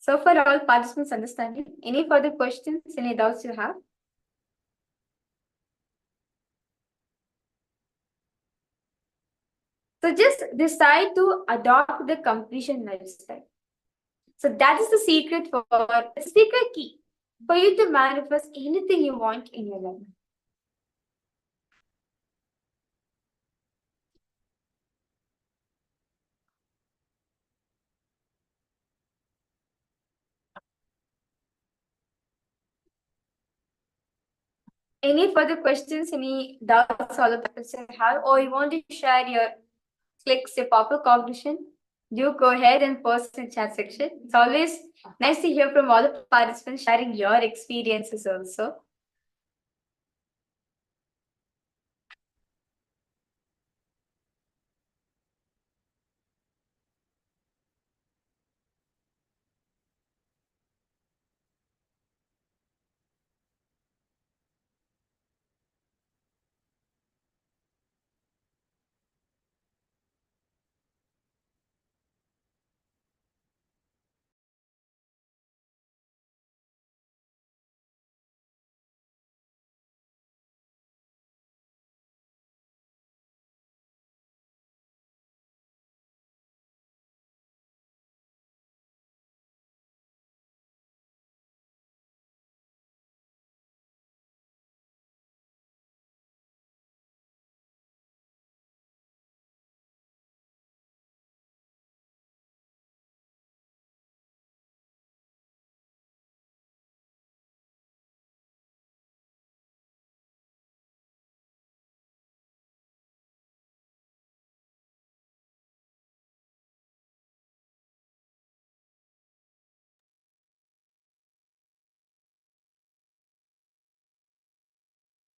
So for all participants understanding, any further questions, any doubts you have? So just decide to adopt the completion lifestyle. So that is the secret the secret key for you to manifest anything you want in your life. Any further questions, any doubts all of us have, or you want to share your clicks, your proper cognition, do go ahead and post in chat section. It's always nice to hear from all the participants sharing your experiences also.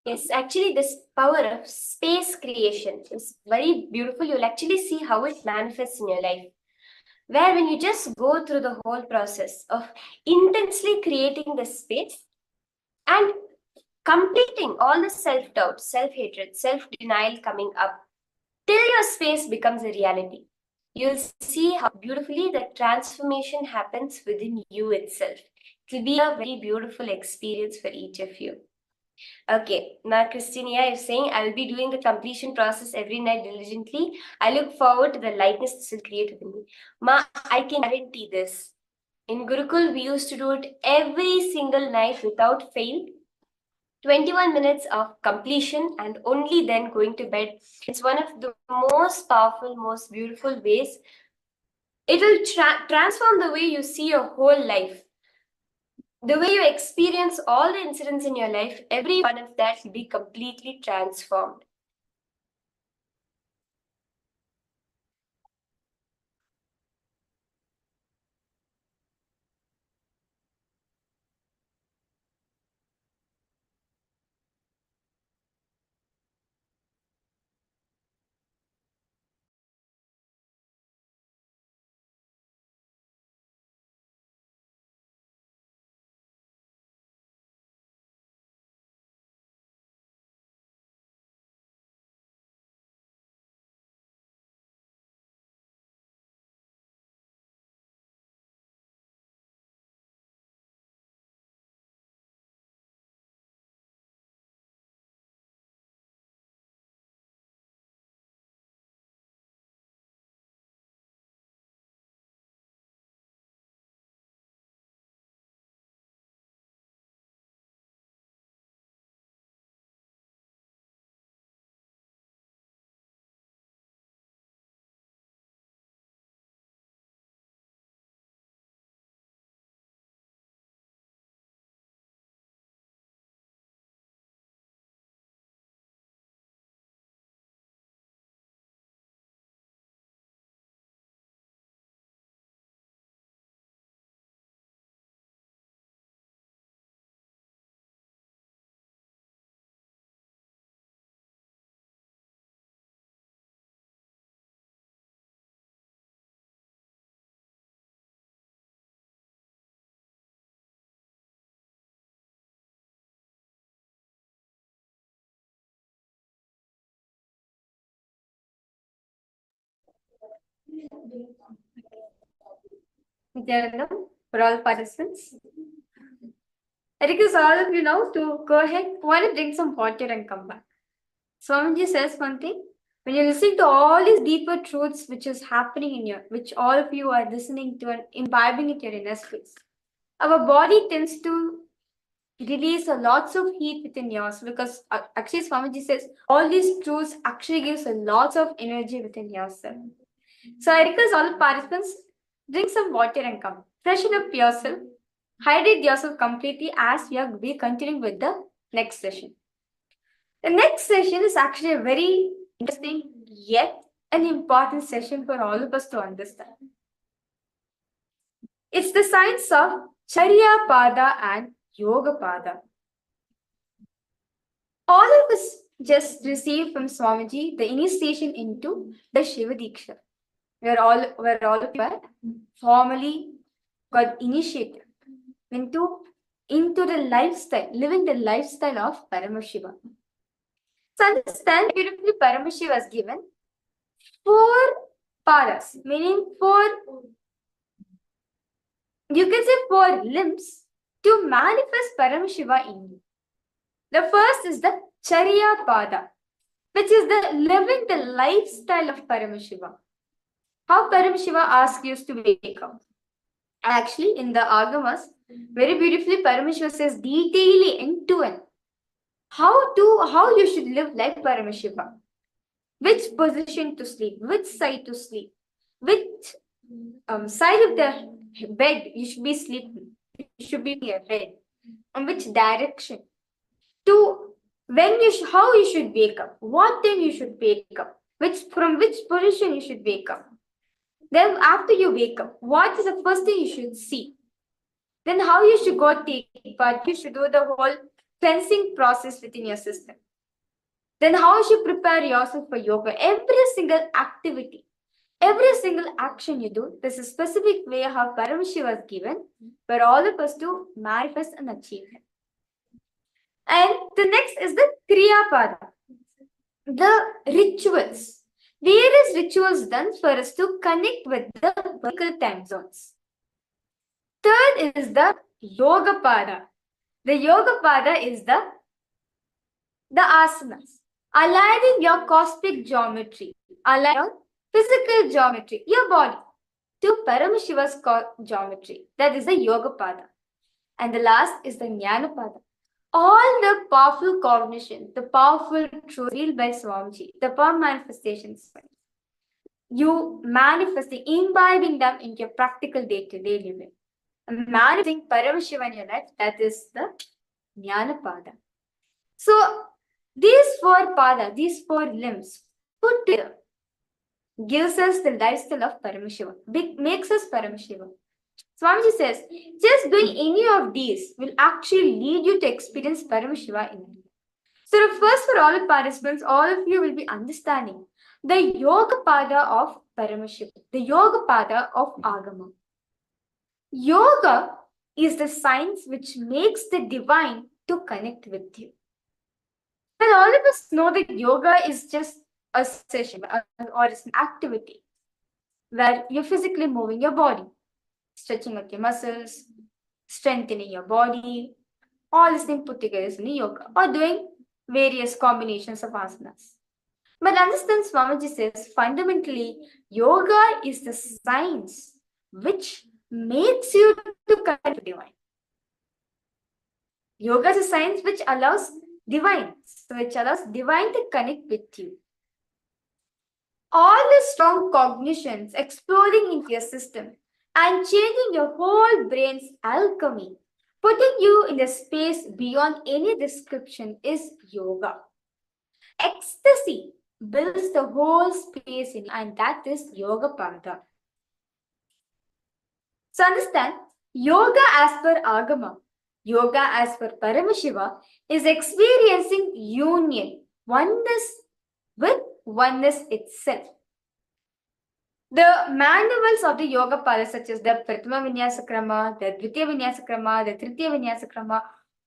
Yes, actually, this power of space creation is very beautiful. You'll actually see how it manifests in your life. Where when you just go through the whole process of intensely creating the space and completing all the self-doubt, self-hatred, self-denial coming up till your space becomes a reality. You'll see how beautifully the transformation happens within you itself. It will be a very beautiful experience for each of you. Okay, now Christina is saying, I will be doing the completion process every night diligently. I look forward to the lightness this will create within me. Ma, I can guarantee this. In Gurukul, we used to do it every single night without fail. 21 minutes of completion and only then going to bed. It's one of the most powerful, most beautiful ways. It will transform the way you see your whole life. The way you experience all the incidents in your life, every one of that will be completely transformed.
Nityanandam, for all participants. I request all of you now to go ahead, want to drink some water and come back. Swamiji says one thing, when you're listening to all these deeper truths which is happening in your, which all of you are listening to and imbibing in your inner space, our body tends to release a lots of heat within yours because actually Swamiji says all these truths actually gives a lots of energy within yourself. So I request all the participants, drink some water and come. Freshen up yourself. Hydrate yourself completely as we are continuing with the next session. The next session is actually a very interesting yet an important session for all of us to understand. It's the science of Charya Pada and Yoga Pada. All of us just received from Swamiji the initiation into the Shiva Dīkṣā. Where all of you are formally got initiated into the lifestyle, living the lifestyle of Paramashiva. So understand beautifully Paramashiva has given 4 paras, meaning 4, you can say 4 limbs to manifest Paramashiva in you. The first is the Charya Pada, which is the living the lifestyle of Paramashiva. How Paramashiva asks you to wake up. Actually, in the Agamas, very beautifully Paramashiva says detailedly end to end how you should live like Paramashiva. Which position to sleep, which side to sleep, which side of the bed you should be sleeping, you should be in your bed, on which direction, to when how you should wake up, what time you should wake up, from which position you should wake up. Then after you wake up, what is the first thing you should see? Then how you should go take part, you should do the whole cleansing process within your system. Then how you should prepare yourself for yoga. Every single activity, every single action you do, there's a specific way how Paramashiva was given for all of us to manifest and achieve it. And the next is the Kriya Pada, the rituals. Various rituals done for us to connect with the vertical time zones. Third is the Yoga Pada. The Yoga Pada is the asanas, aligning your cosmic geometry, aligning your physical geometry, your body, to Paramashiva's geometry. That is the Yoga Pada. And the last is the Jnana Pada, all the powerful cognition, the powerful truth revealed by Swamiji, the power manifestations, you manifesting, imbibing them into your practical day-to-day living. Manifesting Paramashiva in your life, that is the Jnana Pada. So these four pada, these four limbs put together gives us the lifestyle of Paramashiva, makes us Paramashiva. Swamiji says, just doing any of these will actually lead you to experience Paramashiva in life. So first, for all the participants, all of you will be understanding the Yoga Pada of Paramashiva, the Yoga Pada of Agama. Yoga is the science which makes the divine to connect with you. Well, all of us know that yoga is just a session or it's an activity where you're physically moving your body, stretching out your muscles, strengthening your body, all this thing put together is in yoga, or doing various combinations of asanas. But understand, Swamiji says, fundamentally, yoga is the science which makes you to connect with divine. Yoga is a science which allows divine to connect with you. All the strong cognitions exploding into your system and changing your whole brain's alchemy, putting you in a space beyond any description is yoga. Ecstasy builds the whole space in you, and that is Yoga Pada. So understand, yoga as per Agama, yoga as per Paramashiva is experiencing union, oneness with oneness itself. The manuals of the Yoga Pada, such as the Prathama Vinyasa Krama, the Dvitiya Vinyasa Krama, the Tritiya Vinyasa Krama,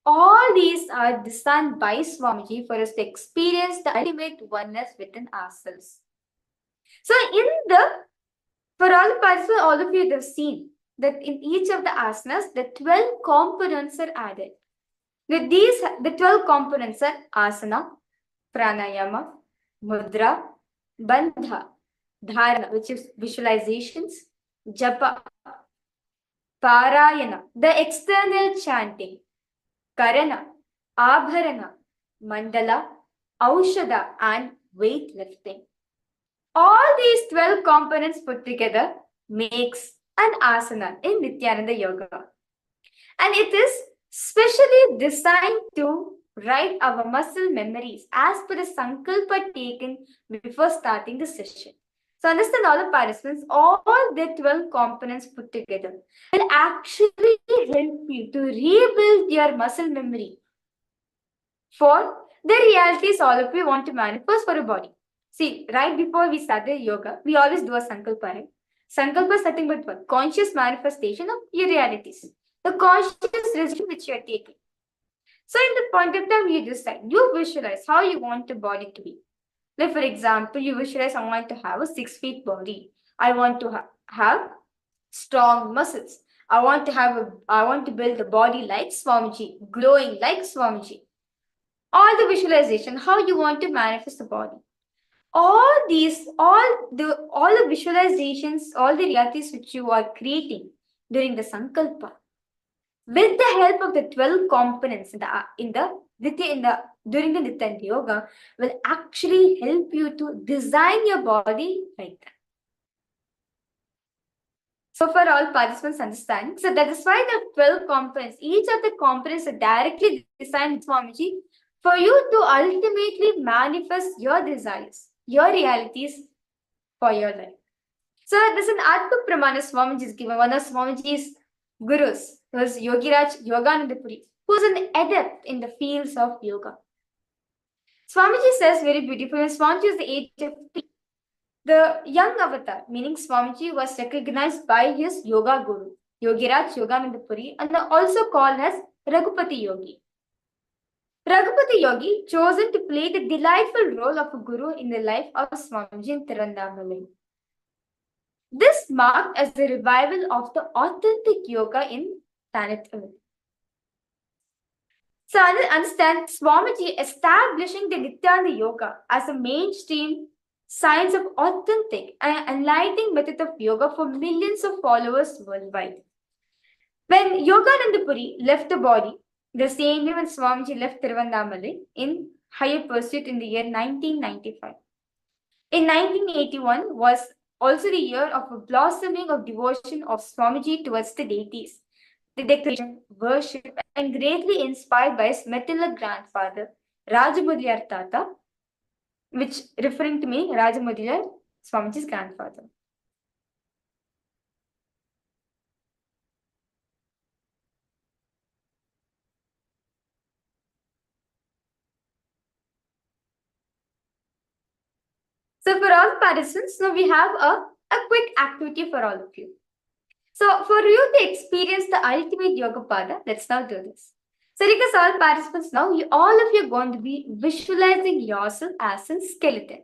all these are designed by Swamiji for us to experience the ultimate oneness within ourselves. So for all the participants, all of you have seen that in each of the asanas, the 12 components are added. The 12 components are asana, pranayama, mudra, bandha, dharana, which is visualizations, japa, parayana, the external chanting, karana, abharana, mandala, aushada, and weightlifting. All these 12 components put together makes an asana in Nithyananda Yoga. And it is specially designed to write our muscle memories as per the sankalpa taken before starting the session. So understand, all the participants, all the 12 components put together will actually help you to rebuild your muscle memory for the realities all of you want to manifest for your body. See, right before we start the yoga, we always do a sankalpa, right? Sankalpa is nothing but what? Conscious manifestation of your realities. The conscious decision which you are taking. So in the point of time, you decide, you visualize how you want your body to be. Like for example, you visualize, I want to have a 6 feet body. I want to have strong muscles. I want to build a body like Swamiji, glowing like Swamiji. All the visualization, how you want to manifest the body. All the visualizations, all the realities which you are creating during the sankalpa, with the help of the 12 components during the Nithyananda Yoga, will actually help you to design your body like that. So for all participants understand, so that is why the 12 components, each of the components are directly designed with Swamiji for you to ultimately manifest your desires, your realities for your life. So there's an Atma Pramana Swamiji is given, one of Swamiji's gurus, who is Yogiraj Yogananda Puri, who is an adept in the fields of yoga. Swamiji says very beautifully, when Swamiji was the age of 3, the young avatar, meaning Swamiji, was recognized by his yoga guru, Yogiraj Yogananda Puri, and also called as Raghupati Yogi. Raghupati Yogi chosen to play the delightful role of a guru in the life of Swamiji in Tirundamalai. This marked as the revival of the authentic yoga in planet Earth. So understand, Swamiji establishing the Nithyananda Yoga as a mainstream science of authentic and enlightening method of yoga for millions of followers worldwide. When Yogananda Puri left the body, the same year when Swamiji left Tiruvannamalai in higher pursuit in the year 1995. In 1981 was also the year of a blossoming of devotion of Swamiji towards the deities, the declaration, worship, and greatly inspired by his maternal grandfather, Rajamudriyar Tata, which referring to me, Rajamudriyar, Swamiji's grandfather. So for all participants, now we have a quick activity for all of you. So for you to experience the ultimate yoga pada, let's now do this. So because all participants now, all of you are going to be visualizing yourself as a skeleton.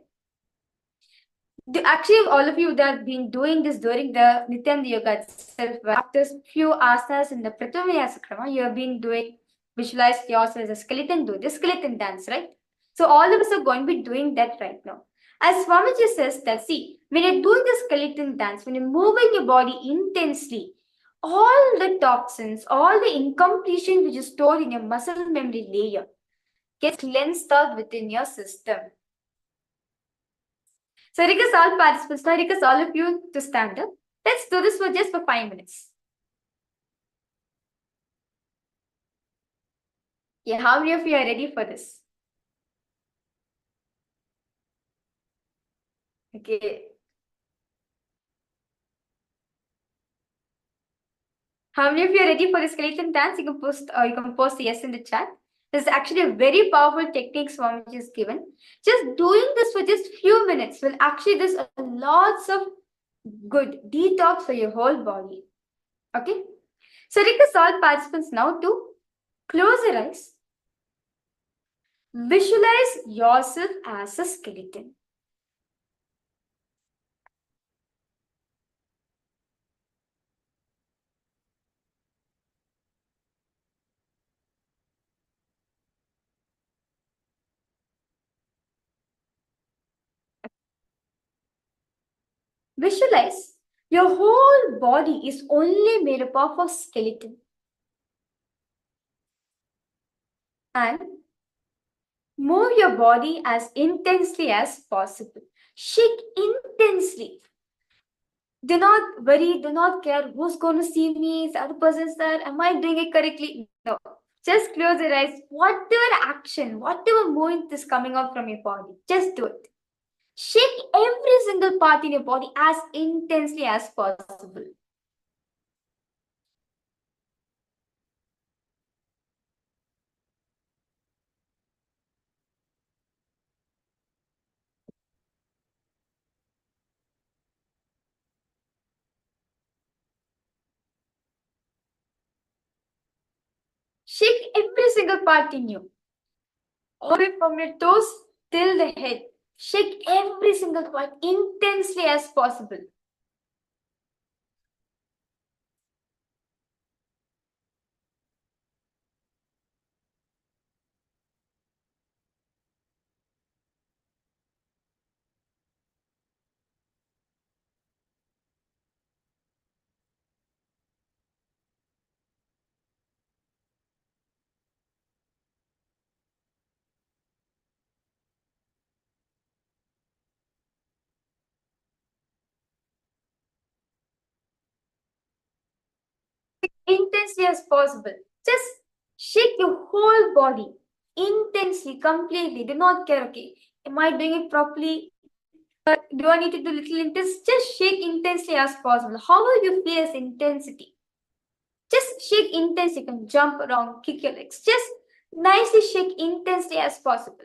Actually, all of you that have been doing this during the Nityananda Yoga itself, after few asanas in the Prathamayasa, you have been doing visualize yourself as a skeleton, do the skeleton dance, right? So all of us are going to be doing that right now. As Swamiji says that, see, when you're doing the skeleton dance, when you're moving your body intensely, all the toxins, all the incompletion which is stored in your muscle memory layer gets cleansed out within your system. So I request all participants, I request all of you to stand up. Let's do this for just for 5 minutes. Yeah, how many of you are ready for this? Okay. How many of you are ready for the skeleton dance? You can post yes in the chat. This is actually a very powerful technique Swamiji has given. Just doing this for just few minutes will actually do lots of good detox for your whole body. Okay. So request all participants now to close your eyes. Visualize yourself as a skeleton. Visualize your whole body is only made up of a skeleton. And move your body as intensely as possible. Shake intensely. Do not worry, do not care who's going to see me, is the other person's there, am I doing it correctly? No. Just close your eyes. Whatever action, whatever movement is coming out from your body, just do it. Shake every single part in your body as intensely as possible. Shake every single part in you. All the way from your toes till the head. Shake every single part intensely as possible. Intensely as possible. Just shake your whole body intensely, completely. Do not care, okay, am I doing it properly? Do I need to do little intense? Just shake intensely as possible. However you feel as intensity. Just shake intensely. You can jump around, kick your legs. Just nicely shake intensely as possible.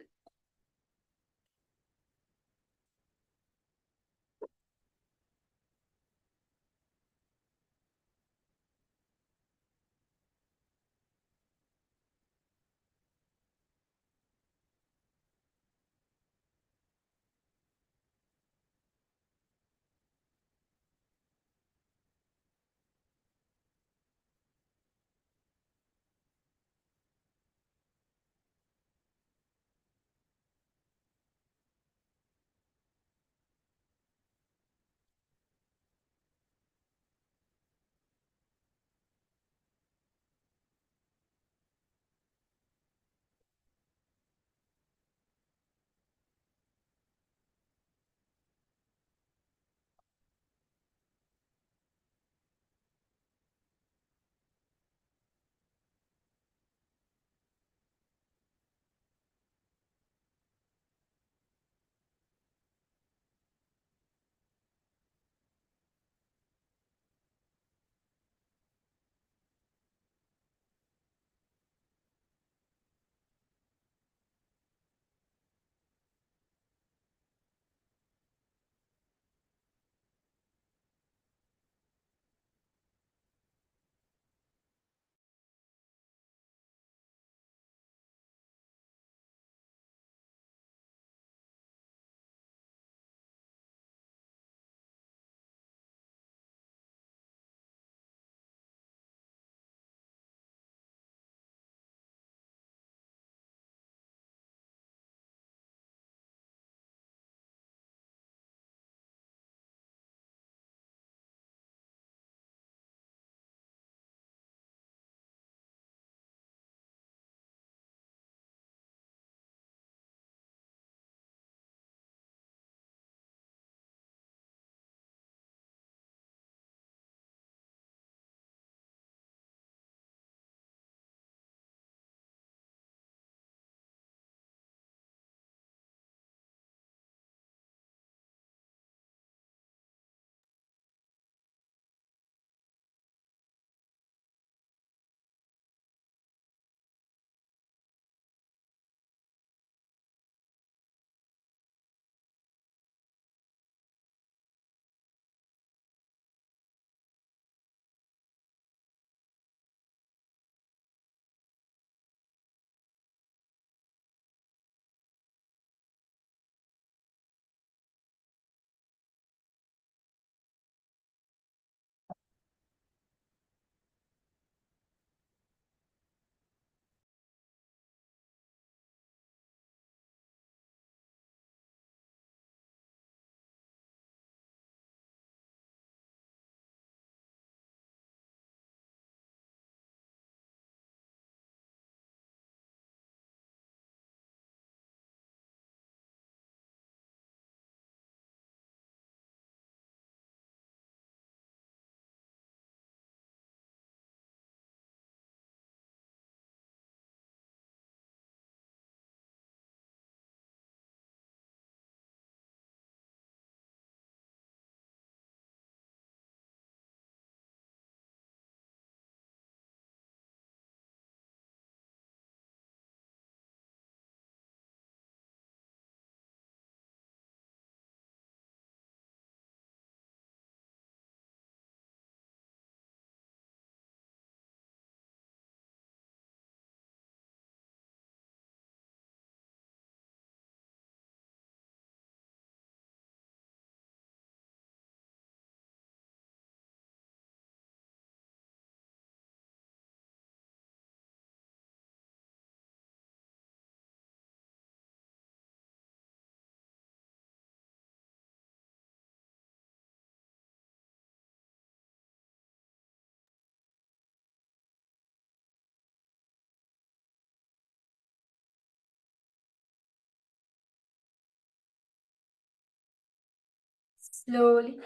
Slowly,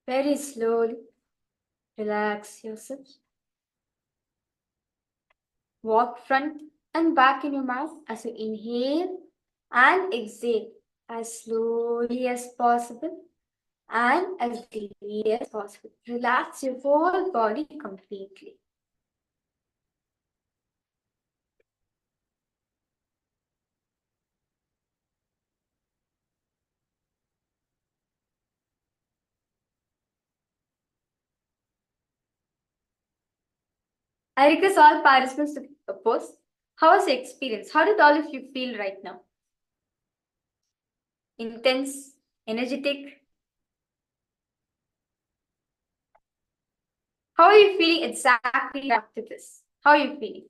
very slowly, relax yourself. Walk front and back in your mat as you inhale and exhale as slowly as possible and as deeply as possible. Relax your whole body completely. I request all participants to pose. How was your experience? How did all of you feel right now? Intense, energetic? How are you feeling exactly after this? How are you feeling?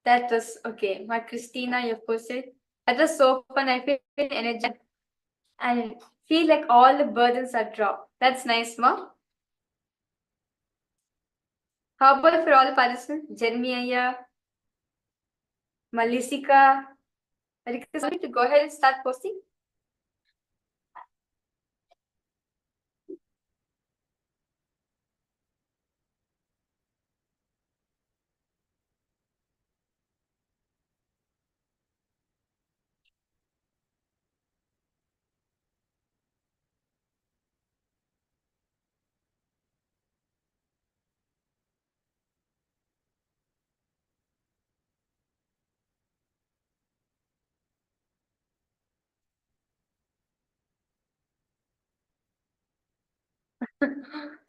That was okay. My Christina, you posted. That was so fun. I feel energetic and feel like all the burdens are dropped. That's nice, Ma. How about for all the participants? Jeremiah, Malisika. I request you to go ahead and start posting.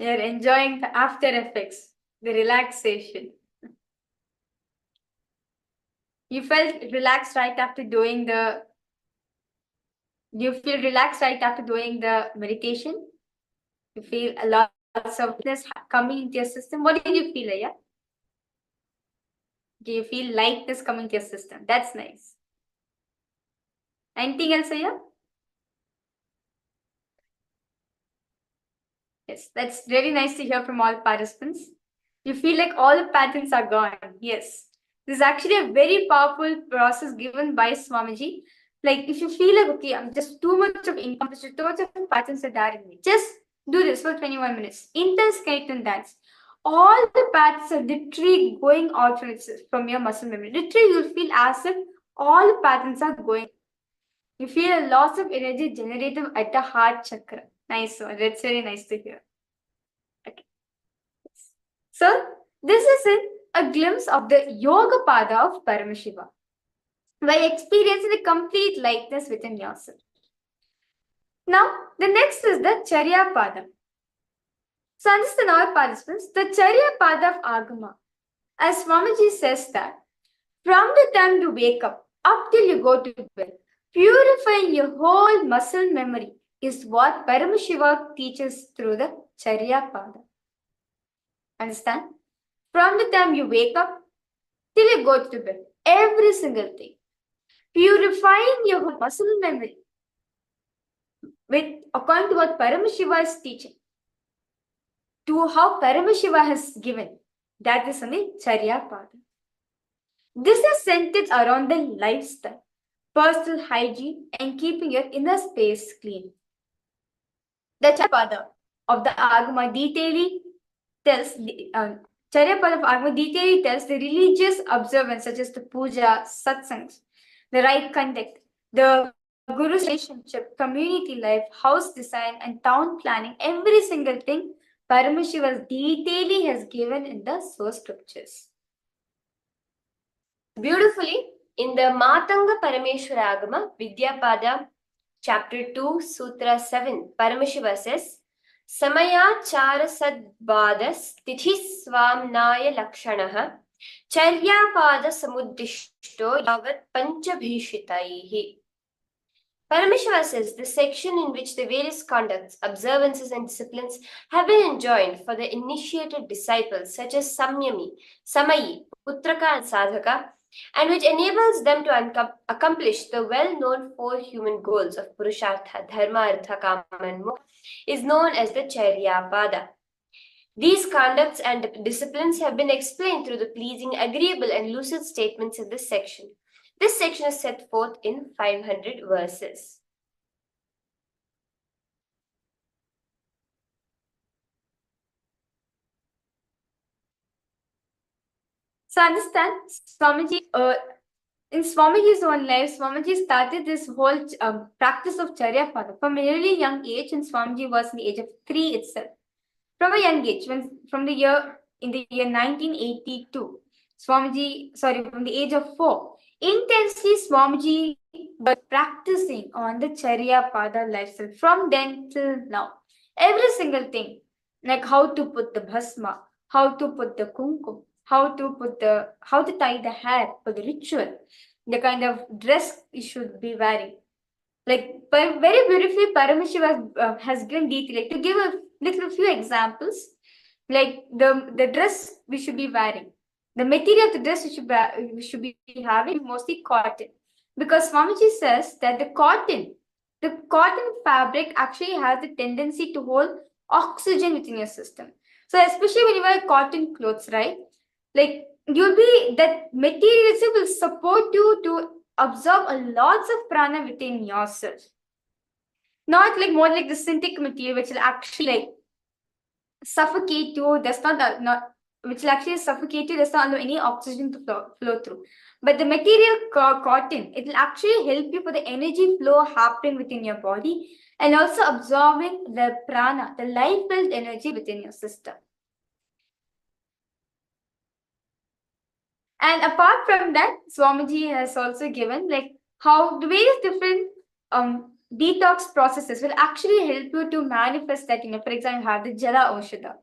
You're enjoying the after effects, the relaxation. You felt relaxed right after doing the. Do you feel relaxed right after doing the meditation? You feel a lot of softness coming into your system. What did you feel, Aya? Do you feel lightness coming to your system? That's nice. Anything else, Aya? Yes, that's really nice to hear from all participants. You feel like all the patterns are gone. Yes. This is actually a very powerful process given by Swamiji. Like if you feel like, okay, I'm just too much of incomplete, too much of patterns are there in me. Just do this for 21 minutes. Intense connect and dance. All the patterns are literally going out from your muscle memory. Literally, you'll feel as if all the patterns are going. You feel a loss of energy generated at the heart chakra. Nice one. That's very nice to hear. Okay. So, this is a glimpse of the Yoga Pada of Paramashiva by experiencing the complete lightness within yourself. Now, the next is the Charya Pada. So, understand our participants, the Charya Pada of Agama. As Swamiji says that, from the time you wake up till you go to bed, purifying your whole muscle memory is what Paramashiva teaches through the Charya Pada. Understand? From the time you wake up till you go to bed, every single thing, purifying your muscle memory with according to what Paramashiva is teaching, to how Paramashiva has given. That is on the Charya Pada. This is centered around the lifestyle, personal hygiene, and keeping your inner space clean. The Charya Pada of the Agama tells the religious observance such as the puja, satsangs, the right conduct, the guru's relationship, community life, house design, and town planning. Every single thing Paramashiva detailing has given in the source scriptures.
Beautifully, in the Matanga Parameshwara Agama, Vidyapada, Chapter 2, Sutra 7, Paramashiva says, Samayachara sadbadas tithi swamnaya lakshanah charyapada samuddishto yavat panchabhishitaihi. Paramashiva says the section in which the various conducts, observances, and disciplines have been enjoined for the initiated disciples such as Samyami, Samayi, Putraka, and Sadhaka, and which enables them to accomplish the well-known four human goals of Purushartha, Dharma, Artha, Kama, and Moksha, is known as the Charyapada. These conducts and disciplines have been explained through the pleasing, agreeable, and lucid statements in this section. This section is set forth in 500 verses.
So understand, Swamiji, in Swamiji's own life, Swamiji started this whole practice of Charyapada from a really young age, and Swamiji was in the age of 3 itself. From a young age, from the year 1982, from the age of 4, intensely Swamiji was practicing on the Charyapada lifestyle from then till now. Every single thing, like how to put the bhasma, how to put the kumkum, how to tie the hair for the ritual, the kind of dress you should be wearing. Like very beautifully, Paramashiva has given detail. Like, to give a few examples, like the dress we should be wearing, the material of the dress we should be having mostly cotton, because Swamiji says that the cotton fabric actually has the tendency to hold oxygen within your system. So especially when you wear cotton clothes, right? Like that material itself will support you to absorb a lots of prana within yourself. Not like more like the synthetic material, which will actually like suffocate you, which will actually suffocate you, does not allow any oxygen to flow through. But the material cotton, it will actually help you for the energy flow happening within your body and also absorbing the prana, the life-filled energy within your system. And apart from that, Swamiji has also given like how the various different detox processes will actually help you to manifest that. For example, you have the Jala Aushadha,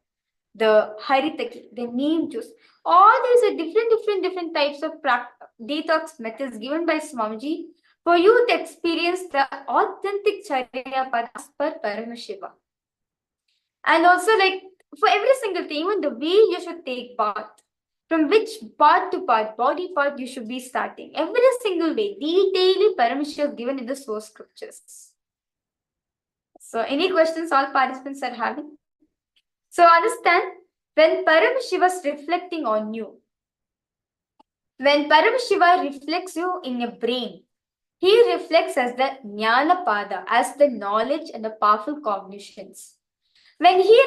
the Haritaki, the neem juice. All these are different types of detox methods given by Swamiji for you to experience the authentic Charya Padas per Paramashiva. And also, like, for every single thing, even the way you should take bath, from which part to part, body part, you should be starting. Every single way, detailedly Paramashiva is given in the source scriptures. So, any questions all participants are having? So, understand, when Paramashiva is reflecting on you, when Paramashiva reflects you in your brain, he reflects as the Jnana Pada, as the knowledge and the powerful cognitions. When he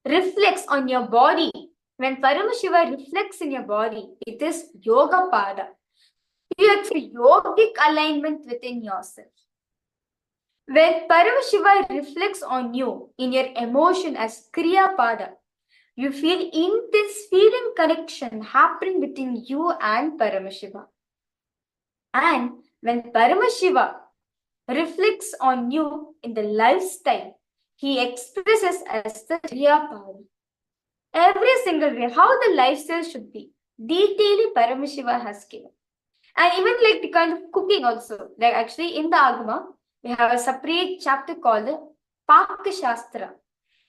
reflects on your body, when Paramashiva reflects in your body, it is Yoga Pada. You have yogic alignment within yourself. When Paramashiva reflects on you in your emotion as Kriya Pada, you feel intense feeling connection happening between you and Paramashiva. And when Paramashiva reflects on you in the lifestyle, he expresses as the Kriya Pada. Every single way, how the lifestyle should be, detailedly Paramashiva has given. And even like the kind of cooking also, like actually in the Agama, we have a separate chapter called the Paka Shastra,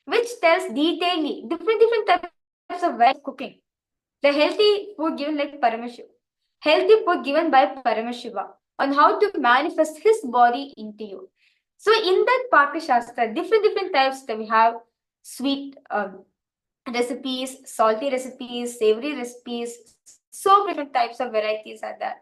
which tells detailedly different types of ways of cooking. The healthy food given like Paramashiva, healthy food given by Paramashiva, on how to manifest his body into you. So in that Paka Shastra, different types that we have sweet recipes, salty recipes, savory recipes, so different types of varieties are there.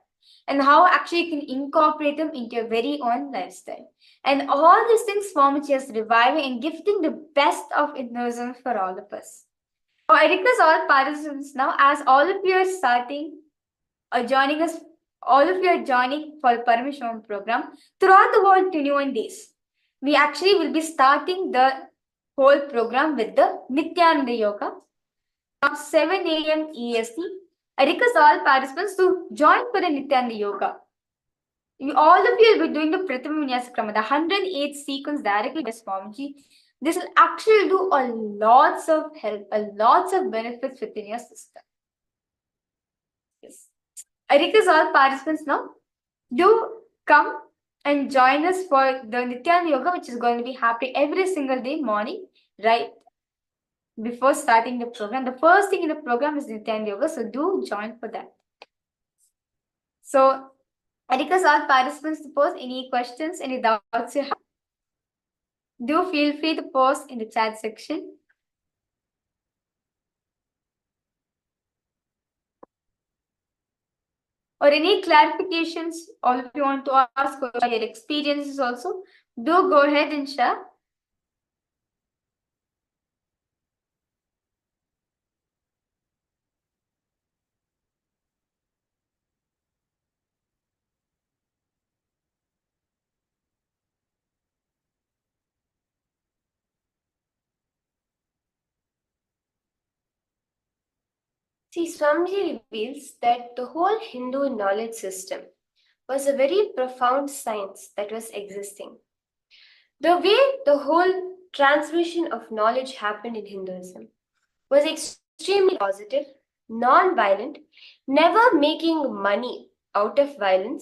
And how actually you can incorporate them into your very own lifestyle. And all these things Swamiji is reviving and gifting the best of Hinduism for all of us. So I request all participants now, as all of you are starting or joining us, all of you are joining for the Paramashivoham program throughout the whole 21 days. We actually will be starting the whole program with the Nithyananda Yoga from 7 a.m. EST. I request all participants to join for the Nithyananda Yoga. All of you will be doing the Prathama Vinyasa Krama, the 108 sequence directly by Swamiji. This will actually do a lots of help, a lots of benefits within your system. Yes. I request all participants now, do come and join us for the Nityananda Yoga, which is going to be happening every single day morning, right before starting the program. The first thing in the program is Nityananda Yoga, so do join for that. So I request all participants to post any questions, any doubts you have. Do feel free to post in the chat section. Or any clarifications, all of you want to ask, or your experiences also, do go ahead and share.
See, Swamiji reveals that the whole Hindu knowledge system was a very profound science that was existing. The way the whole transmission of knowledge happened in Hinduism was extremely positive, non-violent, never making money out of out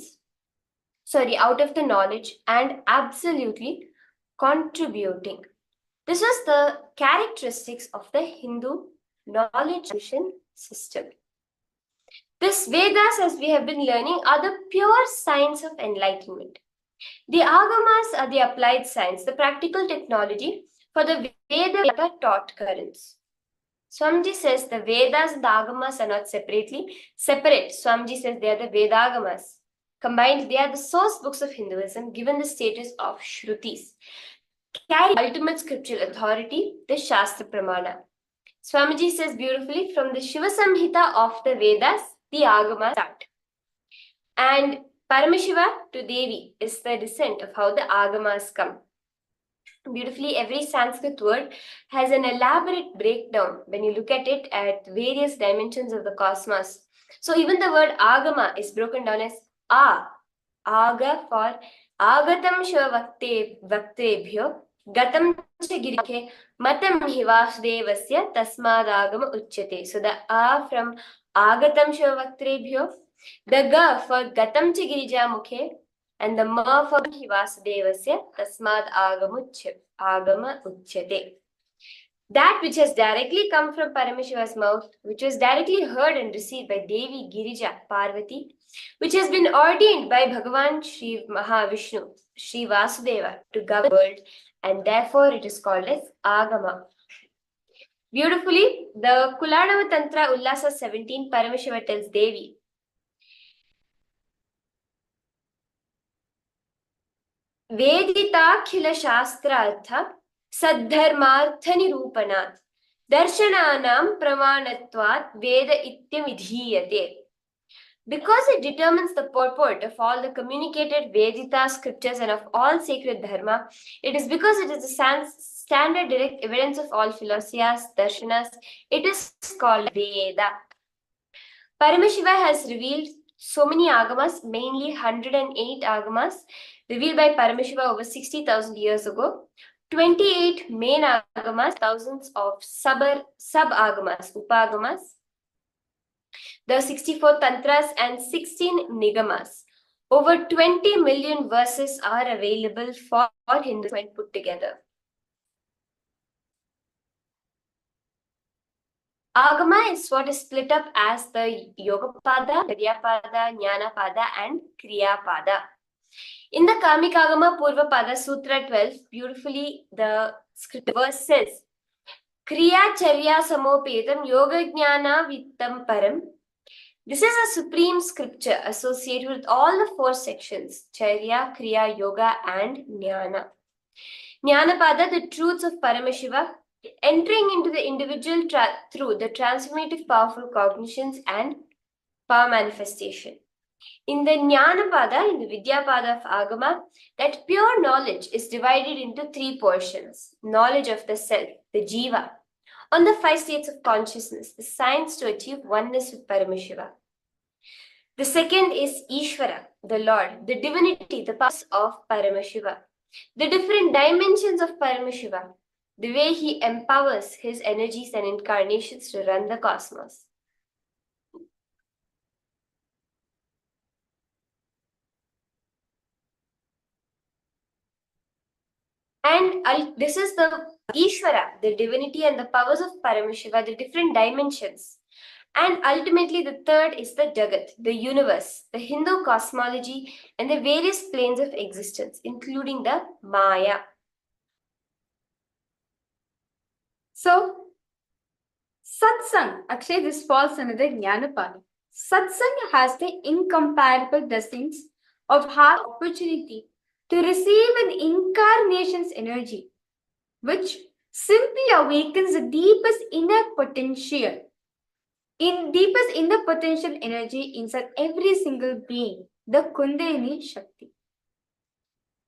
of the knowledge, and absolutely contributing. This was the characteristics of the Hindu knowledge transmission system. This Vedas, as we have been learning, are the pure science of enlightenment. The Agamas are the applied science, the practical technology for the Veda taught currents. Swamiji says the Vedas and the Agamas are not separate. Swamiji says they are the Vedagamas. Combined, they are the source books of Hinduism, given the status of Shrutis, carry ultimate scriptural authority, the Shastra Pramana. Swamiji says beautifully, from the Shiva Samhita of the Vedas, the Agamas start. And Paramashiva to Devi is the descent of how the Agamas come. Beautifully, every Sanskrit word has an elaborate breakdown when you look at it at various dimensions of the cosmos. So even the word Agama is broken down as Aga for Agatam Shiva Vaktebhyo, Gatam Chagirike, Matam Hivasudevasya Tasmad Agama Uchyate. So the A from Agatam Shiva Vaktebhyo, the Ga for Gatam Chagirija Mukhe, and the Ma for Hivasudevasya Tasmad Agama Uchyate. That which has directly come from Paramashiva's mouth, which was directly heard and received by Devi Girija Parvati, which has been ordained by Bhagavan Sri Mahavishnu, Sri Vasudeva, to govern the world, and therefore it is called as Agama. Beautifully, the Kuladava Tantra Ullasa 17, Paramashiva tells Devi, Veditakhila Shastrartha Saddharmartha Nirupanat Darshananam Pramanatvat Veda Ityam Vidhiyate. Because it determines the purport of all the communicated Vedita scriptures and of all sacred dharma, it is because it is the standard direct evidence of all philosophies, darshanas, it is called Veda. Paramashiva has revealed so many agamas, mainly 108 agamas, revealed by Paramashiva over 60,000 years ago. 28 main agamas, thousands of sub-agamas, upagamas, the 64 tantras and 16 nigamas. Over 20 million verses are available for Hindus when put together. Agama is what is split up as the Yoga Pada, Vidya Pada, Jnana Pada, and Kriya Pada. In the Kamika Agama Purva Pada Sutra 12, beautifully the script verse says, Kriya Charya Samopetam Yoga Jnana Vittam Param. This is a supreme scripture associated with all the four sections, Charya, Kriya, Yoga, and Jnana. Jnana Pada, the truths of Paramashiva, entering into the individual through the transformative powerful cognitions and power manifestation. In the Jnana Pada, in the Vidya Pada of Agama, that pure knowledge is divided into three portions. Knowledge of the self, the Jiva, on the 5 states of consciousness, the science to achieve oneness with Paramashiva. The second is Ishvara, the Lord, the divinity, the powers of Paramashiva, the different dimensions of Paramashiva, the way he empowers his energies and incarnations to run the cosmos. And this is the Ishvara, the divinity and the powers of Paramashiva, the different dimensions. And ultimately, the third is the Jagat, the universe, the Hindu cosmology, and the various planes of existence, including the Maya. So, Satsang, actually, this falls under the Jnanapada. Satsang has the incomparable blessings of high opportunity to receive an incarnation's energy, which simply awakens the deepest inner potential, deepest inner potential energy inside every single being, the Kundalini Shakti.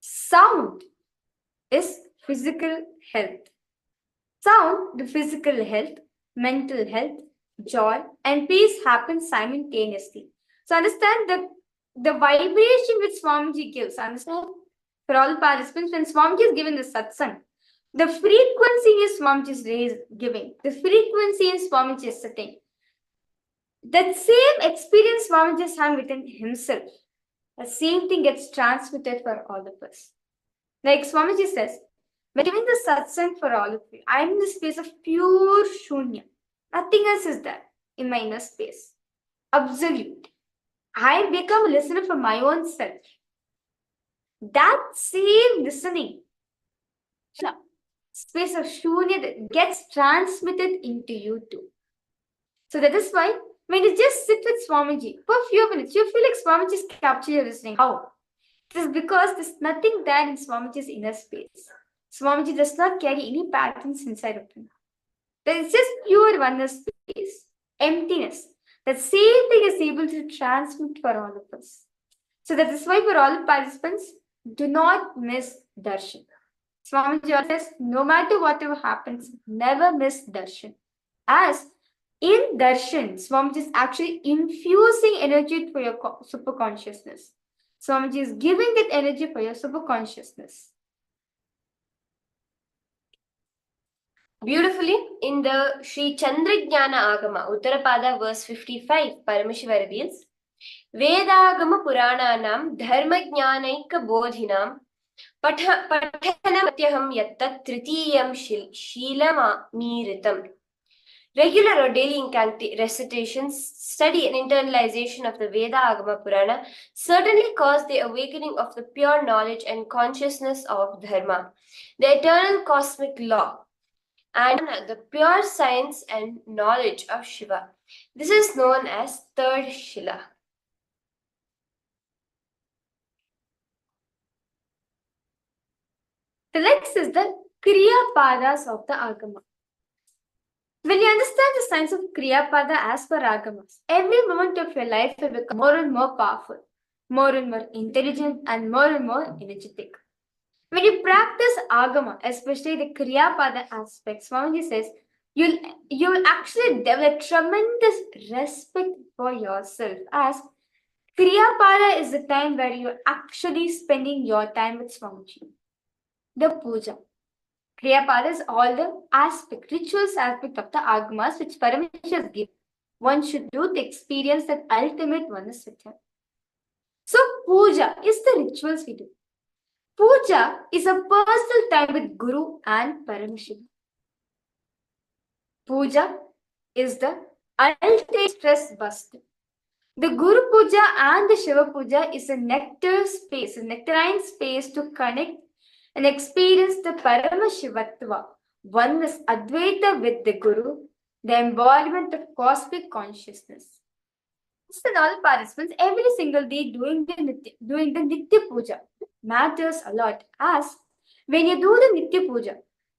Sound is physical health. Sound, the physical health, mental health, joy, and peace happen simultaneously. So understand that the vibration which Swamiji gives, understand, for all participants, when Swamiji is giving the satsang, the frequency is Swamiji's giving, the frequency is Swamiji is setting. That same experience Swamiji is having within himself, the same thing gets transmitted for all of us. Like Swamiji says, when giving the satsang for all of you, I am in the space of pure shunya. Nothing else is there in my inner space. Absolute. I become a listener for my own self. That same listening, space of shunya, that gets transmitted into you too. So that is why when you just sit with Swamiji for a few minutes, you feel like Swamiji is capturing your listening. How? It is because there's nothing there in Swamiji's inner space. Swamiji does not carry any patterns inside of him. There is just pure oneness space, emptiness. That same thing is able to transmit for all of us. So that is why for all participants, do not miss darshan. Swamiji says, no matter whatever happens, never miss darshan. As in darshan, Swamiji is actually infusing energy for your superconsciousness. Swamiji is giving that energy for your superconsciousness. Beautifully, in the Sri Chandrajnana Agama, Uttarapada verse 55, Paramashiva reveals, Vedagama Purananam Dharmajnanaika Bodhinam Pathanamatyaham Yattat Tritiyam Shilama Miritam. Regular or daily recitations, study and internalization of the Veda Agama Purana certainly cause the awakening of the pure knowledge and consciousness of Dharma, the eternal cosmic law, and the pure science and knowledge of Shiva. This is known as third Shila. The next is the Kriya Padas of the Agama. When you understand the science of Kriya Pada as per Agamas, every moment of your life will become more and more powerful, more and more intelligent, and more energetic. When you practice Agama, especially the Kriya Pada aspects, Swamiji says, you'll actually develop tremendous respect for yourself, as Kriya Pada is the time where you're actually spending your time with Swamiji. The puja. Kriya Pada is all the rituals aspect of the Agamas which Paramashiva has given. One should do to experience that ultimate oneness with him. So puja is the rituals we do. Puja is a personal time with Guru and Paramashiva. Puja is the ultimate stress buster. The Guru Puja and the Shiva Puja is a nectarine space to connect and experience the Paramashivatva, oneness, Advaita with the Guru, the embodiment of cosmic consciousness. So all participants, every single day doing the Nitya Puja matters a lot, as when you do the Nitya Puja,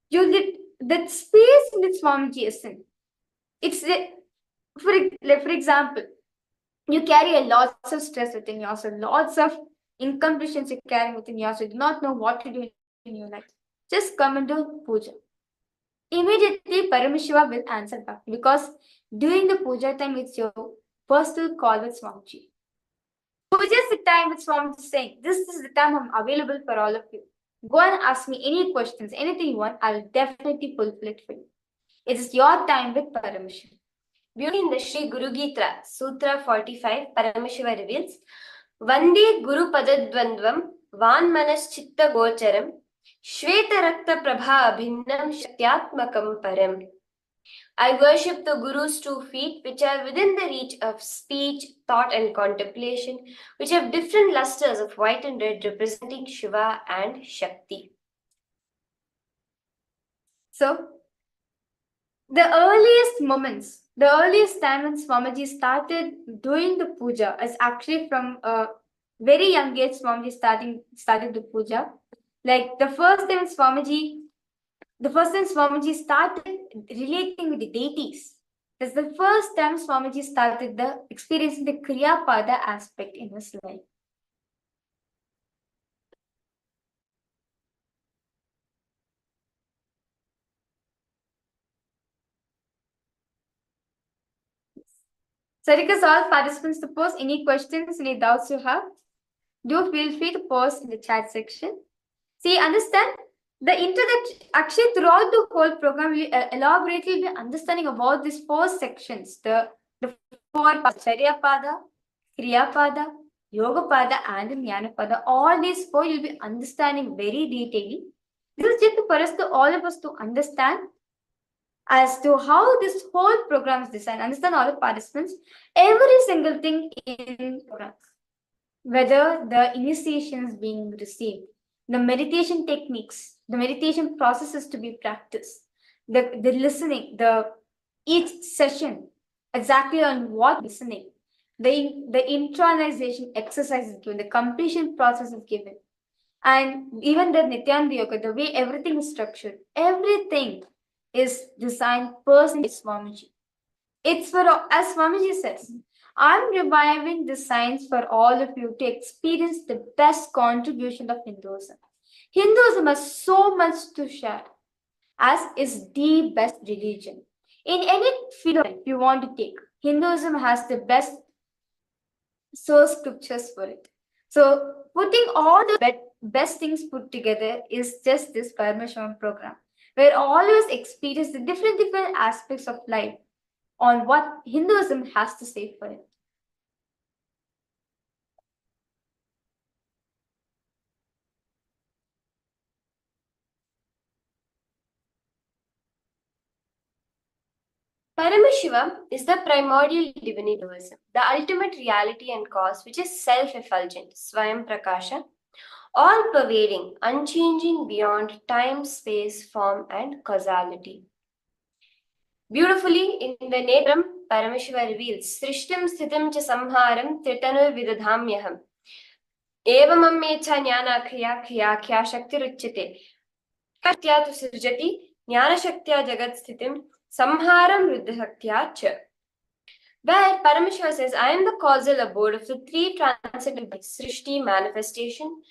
you get that space in which Swamiji is in. It's for example, you carry a lots of stress within yourself, lots of incompletions you're carrying within yourself, do not know what to do in your life. Just come and do puja. Immediately, Paramashiva will answer back, because during the puja time, it's your personal call with Swamiji. Puja is the time with Swamiji saying, this is the time I'm available for all of you.
Go and ask me any questions, anything you want. I'll definitely fulfill it for you. It is your time with Paramashiva.
Beauty in the Sri Guru Gita, Sutra 45, Paramashiva reveals, Vande Guru Padadvandvam, Van Manas Chitta Gocharam, Shveta Rakta Prabha Abhinnam Shatyatmakam Param. I worship the Guru's 2 feet, which are within the reach of speech, thought, and contemplation, which have different lusters of white and red representing Shiva and Shakti.
So, the earliest time when Swamiji started doing the puja is actually from a very young age. Swamiji started the puja. Like the first time Swamiji started relating with the deities. That's the first time Swamiji started experiencing the Kriya Pada aspect in his life. So I request all participants to post any questions, any doubts you have. Do feel free to post in the chat section. See, understand the introduction. Actually, throughout the whole program, we elaborately be understanding about these 4 sections: the 4 Charya Pada, Kriya Pada, Yoga Pada, and Jnana Pada. All these 4 you'll be understanding very detailedly. This is just for us to all of us to understand as to how this whole program is designed. Understand all the participants, every single thing in program, whether the initiation is being received, the meditation techniques, the meditation processes to be practiced, the listening, each session exactly on what listening, the internalization exercise is given, the completion process is given, and even the Nityananda Yoga, the way everything is structured, everything is designed personally by Swamiji. It's for, as Swamiji says, I'm reviving the science for all of you to experience the best contribution of Hinduism. Hinduism has so much to share, as is the best religion. In any field you want to take, Hinduism has the best source scriptures for it. So putting all the best things put together is just this Paramashivoham program, where all of us experience the different aspects of life on what Hinduism has to say for it.
Paramashiva is the primordial divinity of Hinduism, the ultimate reality and cause, which is self-effulgent, Swayam Prakasha, all-pervading, unchanging beyond time, space, form, and causality. Beautifully, in the Netram, Paramashiva reveals, Srishtim Sthitim Cha Samharam Tritanur Vidadhamyaham. Evamamme cha jnana kriya kriya kya shakti ruchyate. Kaktya tu sirjati jnana shaktya jagat sthitim samharam ruddha shaktya cha. Where Paramashiva says, I am the causal abode of the 3 transcendental bodies, Srishti, manifestation,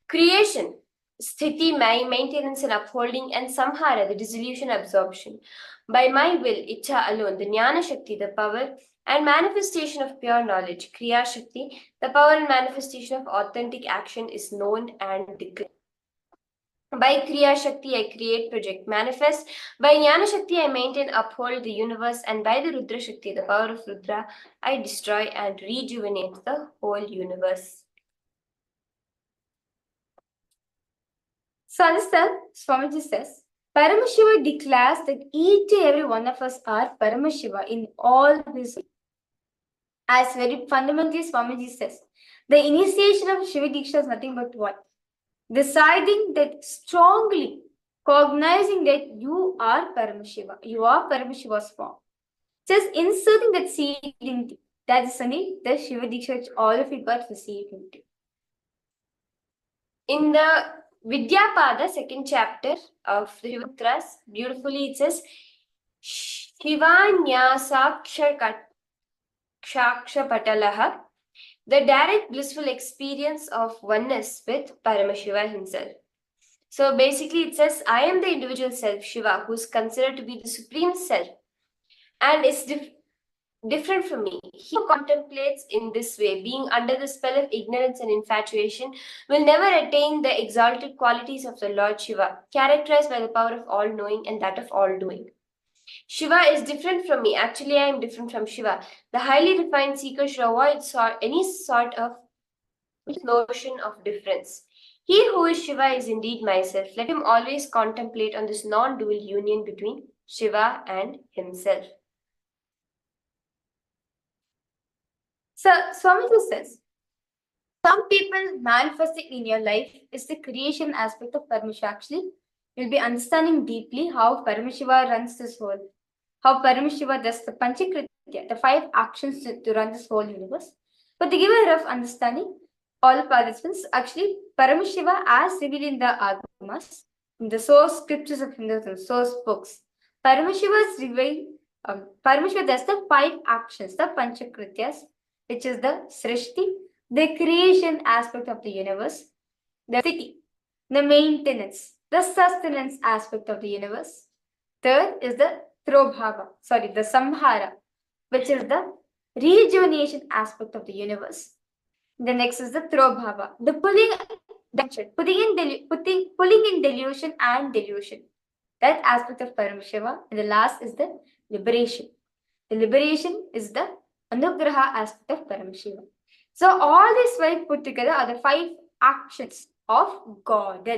creation, Sthiti, maintenance and upholding, and Samhara, the dissolution, absorption. By my will, Icha alone, the Jnana Shakti, the power and manifestation of pure knowledge, Kriya Shakti, the power and manifestation of authentic action, is known and declared. By Kriya Shakti, I create, project, manifest. By Jnana Shakti, I maintain, uphold the universe. And by the Rudra Shakti, the power of Rudra, I destroy and rejuvenate the whole universe.
So understand, Swamiji says, Paramashiva declares that each and every one of us are Paramashiva in all this. As very fundamentally Swamiji says, the initiation of Shiva Dīkṣā is nothing but what? Deciding that strongly, cognizing that you are Paramashiva, you are Paramashiva's form. Just inserting that seed into, that is only the Shiva Dīkṣā which all of you got received into.
In the Vidyapada, 2nd chapter of the Shiva Sutras, beautifully it says, Shivanyasa the direct blissful experience of oneness with Paramashiva himself. So basically it says, I am the individual self, Shiva, who is considered to be the supreme self and is different from me. He who contemplates in this way, being under the spell of ignorance and infatuation, will never attain the exalted qualities of the Lord Shiva, characterized by the power of all knowing and that of all doing. Shiva is different from me. Actually, I am different from Shiva. The highly refined seeker should avoid any sort of notion of difference. He who is Shiva is indeed myself. Let him always contemplate on this non-dual union between Shiva and himself.
So, Swamiji says, some people manifesting in your life is the creation aspect of Paramashiva. Actually, you'll be understanding deeply how Paramashiva runs this world, how Paramashiva does the Panchakritya, the 5 actions to run this whole universe. But to give a rough understanding, all the participants, actually, Paramashiva, as revealed in the Agamas, in the source scriptures of Hinduism, source books, Paramashiva does the 5 actions, the Panchakrityas, which is the Srishti, the creation aspect of the universe, the Sthiti, the maintenance, the sustenance aspect of the universe. Third is the the Samhara, which is the rejuvenation aspect of the universe. The next is the Trobhava, the pulling in delusion and delusion. That aspect of Paramashiva. And the last is the liberation. The liberation is the Anugraha aspect of Paramashiva. So all these 5 put together are the 5 actions of God.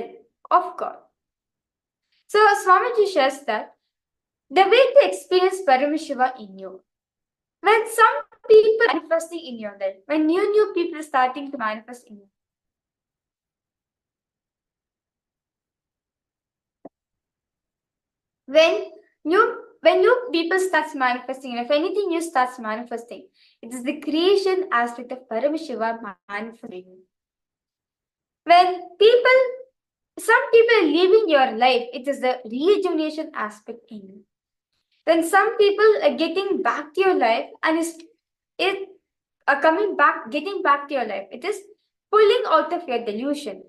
So Swamiji shares that the way to experience Paramashiva in you, when some people are manifesting in your life, when new people are starting to manifest in you, when new people starts manifesting, if anything new starts manifesting, it is the creation aspect of Paramashiva manifesting. When some people are leaving your life, it is the rejuvenation aspect in you. When some people are getting back to your life and getting back to your life, it is pulling out of your delusion.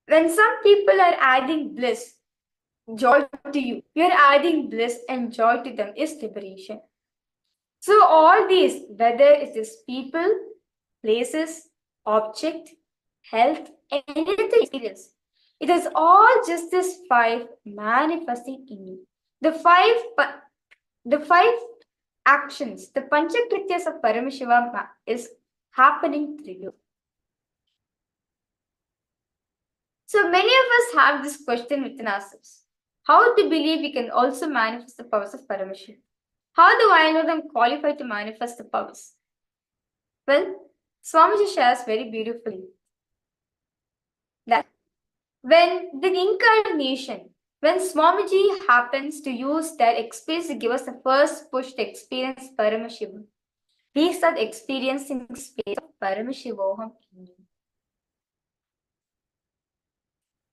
When some people are adding bliss, joy to you, you're adding bliss and joy to them, is liberation. So all these, whether it is people, places, object, health, anything experience, it is all just this 5 manifesting in you. The 5 actions, the Panchakrityas of Paramashiva is happening through you. So many of us have this question within ourselves. How to believe we can also manifest the powers of Paramashiva? How do I know that I'm qualified to manifest the powers? Well, Swamiji shares very beautifully that when the incarnation, when Swamiji happens to use that experience to give us the first push to experience Paramashiva, we start experiencing the space of Paramashivoham.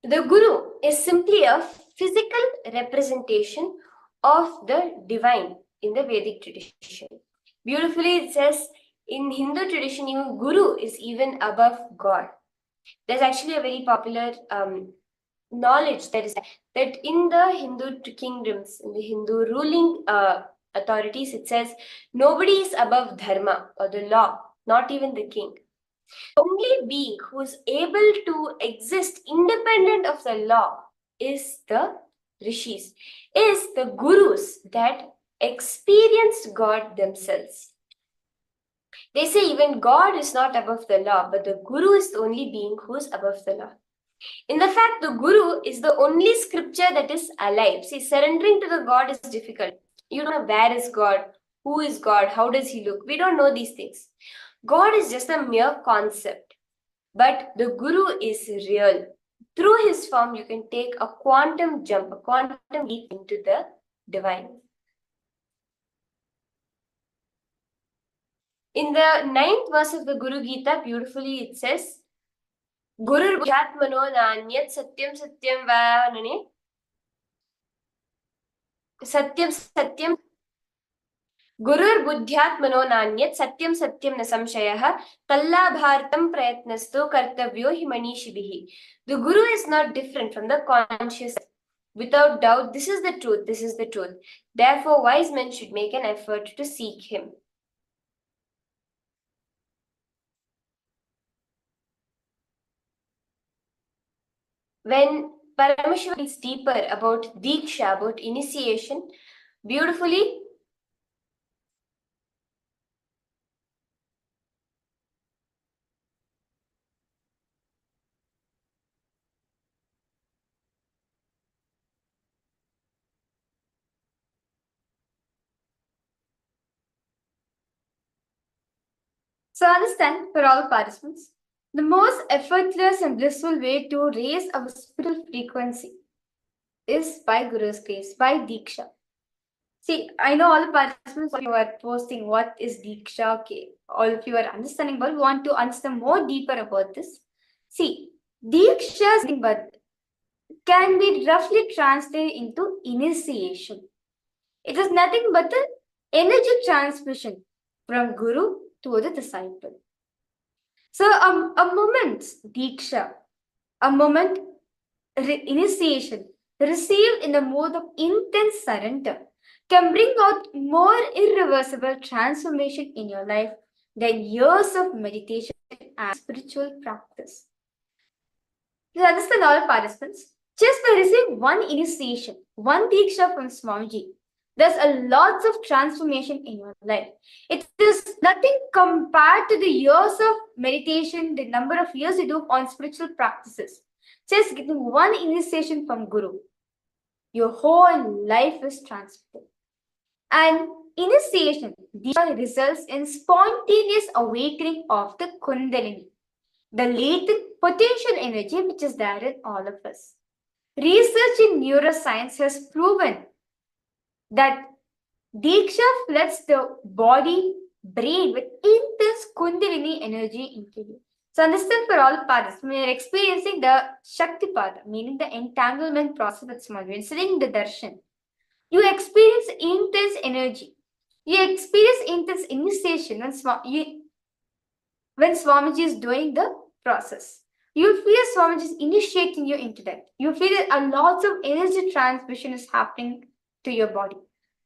The Guru is simply a physical representation of the divine in the Vedic tradition. Beautifully, it says in Hindu tradition, even Guru is even above God. There's actually a very popular knowledge that in the Hindu kingdoms, in the Hindu ruling authorities, it says nobody is above dharma or the law, not even the king. The only being who is able to exist independent of the law is the rishis, is the gurus that experienced God themselves. They say even God is not above the law, but the guru is the only being who is above the law. In the fact, the guru is the only scripture that is alive. See, surrendering to the God is difficult. You don't know where is God, who is God, how does he look. We don't know these things. God is just a mere concept, but the Guru is real. Through his form, you can take a quantum jump, a quantum leap into the divine. In the 9th verse of the Guru Gita, beautifully it says, Gurur Bhujatmano Nanyat Satyam Satyam Vanane Satyam Satyam Gurur Buddhyatmano Nanyat Satyam Satyam na samshayah Kallabhartam Prayatnastu Kartavyo hi Manishibihi. The Guru is not different from the conscious. Without doubt, this is the truth, this is the truth. Therefore, wise men should make an effort to seek him. When Paramashiva is deeper about Dīkṣā, about initiation, beautifully
So understand, for all participants, the most effortless and blissful way to raise our spiritual frequency is by Guru's grace, by Dīkṣā. See, I know all the participants you are posting what is Dīkṣā. Okay, all of you are understanding, but we want to understand more deeper about this. See, Dīkṣā is nothing but can be roughly translated into initiation. It is nothing but the energy transmission from Guru to the disciple. So a moment Dīkṣā, a moment initiation received in the mode of intense surrender can bring out more irreversible transformation in your life than years of meditation and spiritual practice. You understand, all participants? Just by receiving one initiation, one Dīkṣā from Swamiji, there's a lot of transformation in your life. It is nothing compared to the years of meditation, the number of years you do on spiritual practices. Just getting one initiation from Guru, your whole life is transformed. And initiation, Dīkṣā, results in spontaneous awakening of the Kundalini, the latent potential energy which is there in all of us. Research in neuroscience has proven that Dīkṣā floods the body, brain with intense Kundalini energy into you. So understand, for all parts, when you are experiencing the Shaktipada, meaning the entanglement process with Swamiji, when sitting in the darshan, you experience intense energy. You experience intense initiation when Swamiji is doing the process. You feel Swamiji is initiating you into that. You feel that a lot of energy transmission is happening to your body.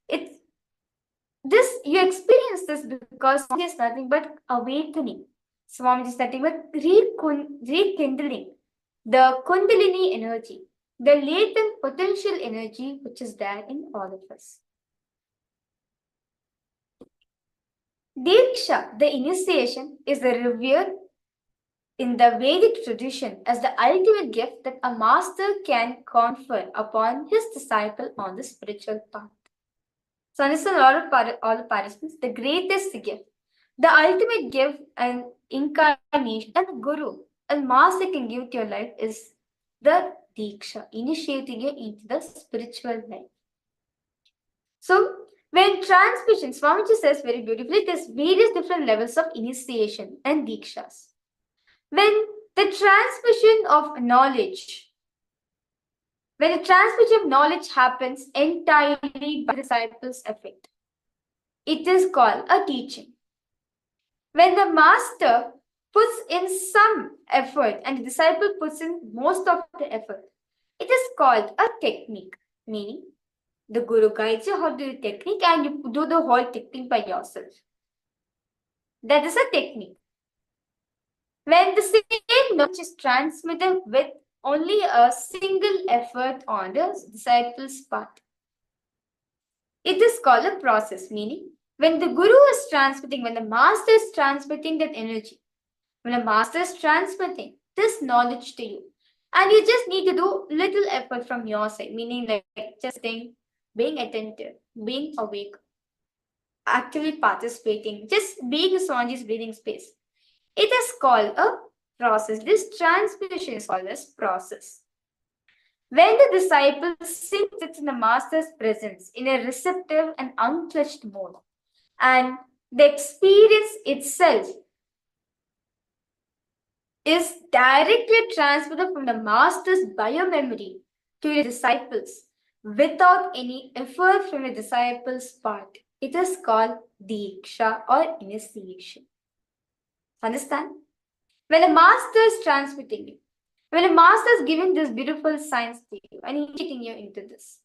You experience this because Swamiji is nothing but awakening. Swamiji is nothing but rekindling the Kundalini energy, the latent potential energy which is there in all of us. Dīkṣā, the initiation, is revered in the Vedic tradition as the ultimate gift that a master can confer upon his disciple on the spiritual path. So understand, all the participants, the greatest gift, the ultimate gift and incarnation and the Guru and master can give to your life is the Dīkṣā, initiating you into the spiritual life. So when transmission, Swamiji says very beautifully, there's various different levels of initiation and Dīkṣās. When the transmission of knowledge happens entirely by the disciple's effort, it is called a teaching. When the master puts in some effort and the disciple puts in most of the effort, it is called a technique, meaning the Guru guides you how to do the technique and you do the whole technique by yourself. That is a technique. When the same knowledge is transmitted with only a single effort on the disciple's part, it is called a process, meaning when the Guru is transmitting, when the master is transmitting that energy, when the master is transmitting this knowledge to you, and you just need to do little effort from your side, meaning like just being attentive, being awake, actively participating, just being Swamiji's breathing space. It is called a process. This transmission is called as process. When the disciple sits in the master's presence in a receptive and unclutched mode, and the experience itself is directly transmitted from the master's biomemory to the disciples without any effort from the disciples' part, it is called Dīkṣā or initiation. Understand? When a master is transmitting you, When a master is giving this beautiful science to you and initiating you into this,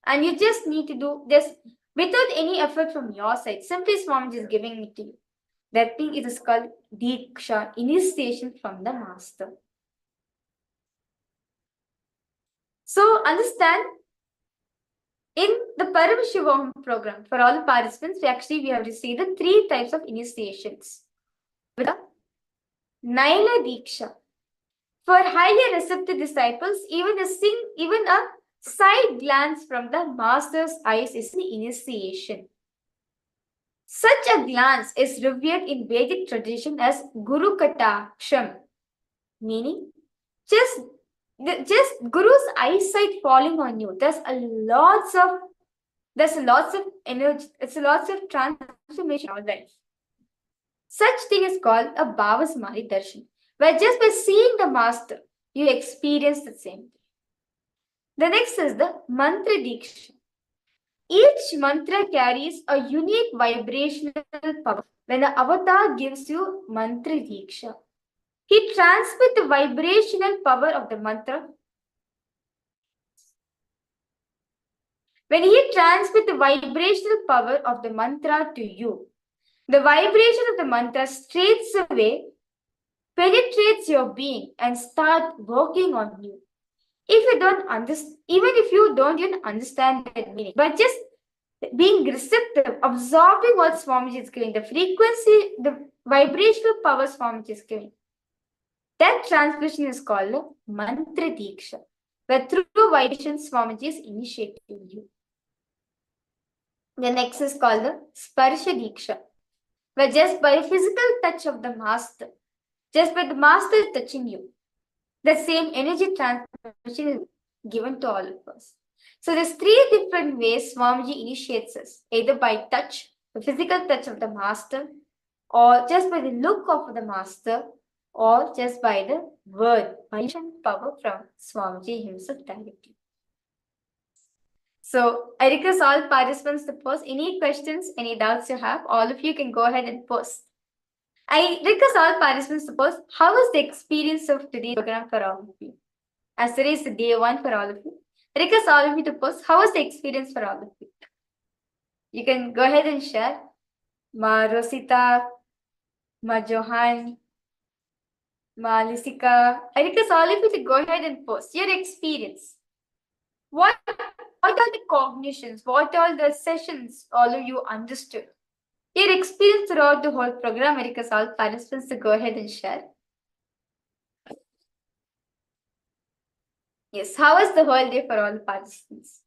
and you just need to do this without any effort from your side, simply Swamiji is giving it to you. That thing is called Dīkṣā, initiation from the master. So understand, in the Paramashivoham program, for all the participants, we have received the 3 types of initiations. With the Naila Dīkṣā. For highly receptive disciples, even a side glance from the master's eyes is the initiation. Such a glance is revered in Vedic tradition as Guru Kataksham, meaning just Guru's eyesight falling on you. There's lots of energy, it's lots of transformation in our life. Such thing is called a Bhava Samadhi Darshan, where just by seeing the master, you experience the same thing. The next is the Mantra Dīkṣā. Each mantra carries a unique vibrational power. When the avatar gives you Mantra Dīkṣā, he transmits the vibrational power of the mantra. When he transmits the vibrational power of the mantra to you, the vibration of the mantra straightens away, penetrates your being and start working on you. If you don't understand, even if you don't even understand that meaning, but just being receptive, absorbing what Swamiji is giving, the frequency, the vibrational power Swamiji is giving, that transmission is called a Mantra Dīkṣā, where through vibration Swamiji is initiating you. The next is called the Sparsha Dīkṣā, where just by a physical touch of the master, just by the master touching you, the same energy transmission is given to all of us. So there's 3 different ways Swamiji initiates us, either by touch, the physical touch of the master, or just by the look of the master, or just by the word, vibration power from Swamiji himself directly. So I request all participants to post any questions, any doubts you have. All of you can go ahead and post. I request all participants to post, how was the experience of today's program for all of you? As today is the day 1 for all of you. I request all of you to post, how was the experience for all of you? You can go ahead and share. Ma Rosita, Ma Johan, Ma Lisika. I request all of you to go ahead and post your experience. What are the cognitions? What are the sessions all of you understood? Your experience throughout the whole program, I request all participants to go ahead and share. Yes, how was the whole day for all the participants?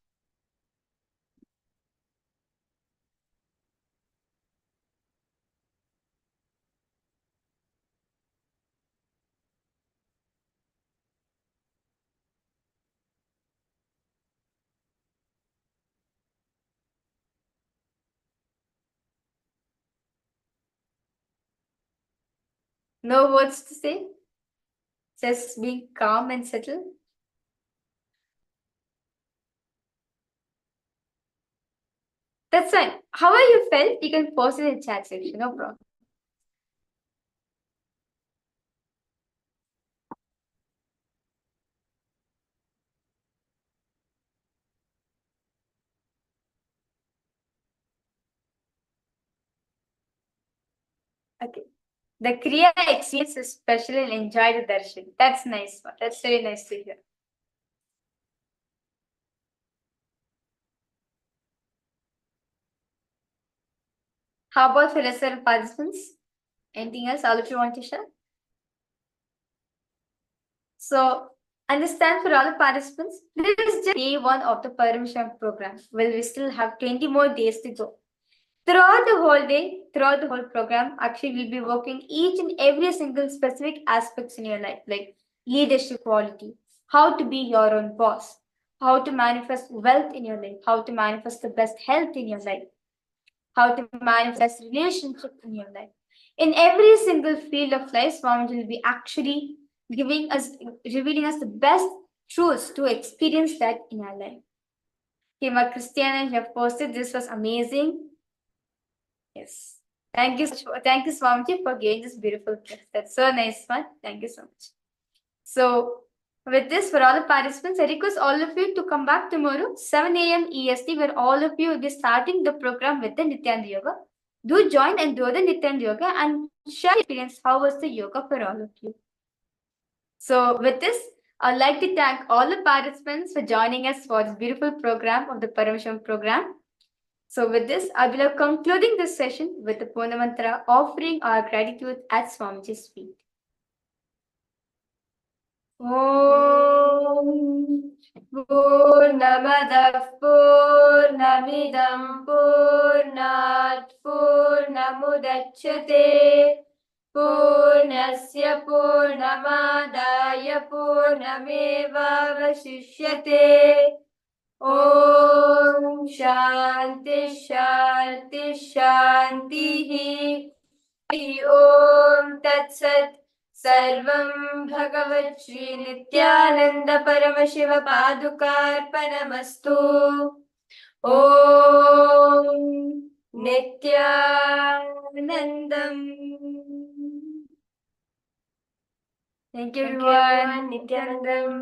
No words to say? Just being calm and settled? That's fine. However you felt, you can post it in the chat section, no problem. Okay. The Kriya experience is special and enjoy the darshan. That's nice. That's very nice to hear. How about for lesser participants? Anything else all of you want to share? So, understand for all the participants, this is just day 1 of the Paramashivoham program. Well, we still have 20 more days to go. Throughout the whole day, throughout the whole program, actually we'll be working each and every single specific aspects in your life, like leadership quality, how to be your own boss, how to manifest wealth in your life, how to manifest the best health in your life, how to manifest relationship in your life. In every single field of life, Swamiji will be actually revealing us the best truths to experience that in our life. Okay, my Christiana, you have posted, this was amazing. Yes. Thank you, Swamiji, for giving this beautiful gift. That's so nice one. Thank you so much. So, with this, for all the participants, I request all of you to come back tomorrow, 7 a.m. EST, where all of you will be starting the program with the Nityananda Yoga. Do join and do the Nityananda Yoga and share your experience. How was the yoga for all of you? So, with this, I'd like to thank all the participants for joining us for this beautiful program of the Paramashivoham program. So, with this, I will be concluding this session with the Purna Mantra, offering our gratitude at Swamiji's feet. Om Purnamadah Purnamidam Purnat Purnamudachyate Purnasya Purnamadaya Purnamevavashishyate. Om Shanti Shanti Shanti. Om Tat Sat. Sarvam Bhagavat Sri Nithyananda Paramashiva Padukarpanamastu. Om Nithyanandam. Thank you everyone. Nithyanandam.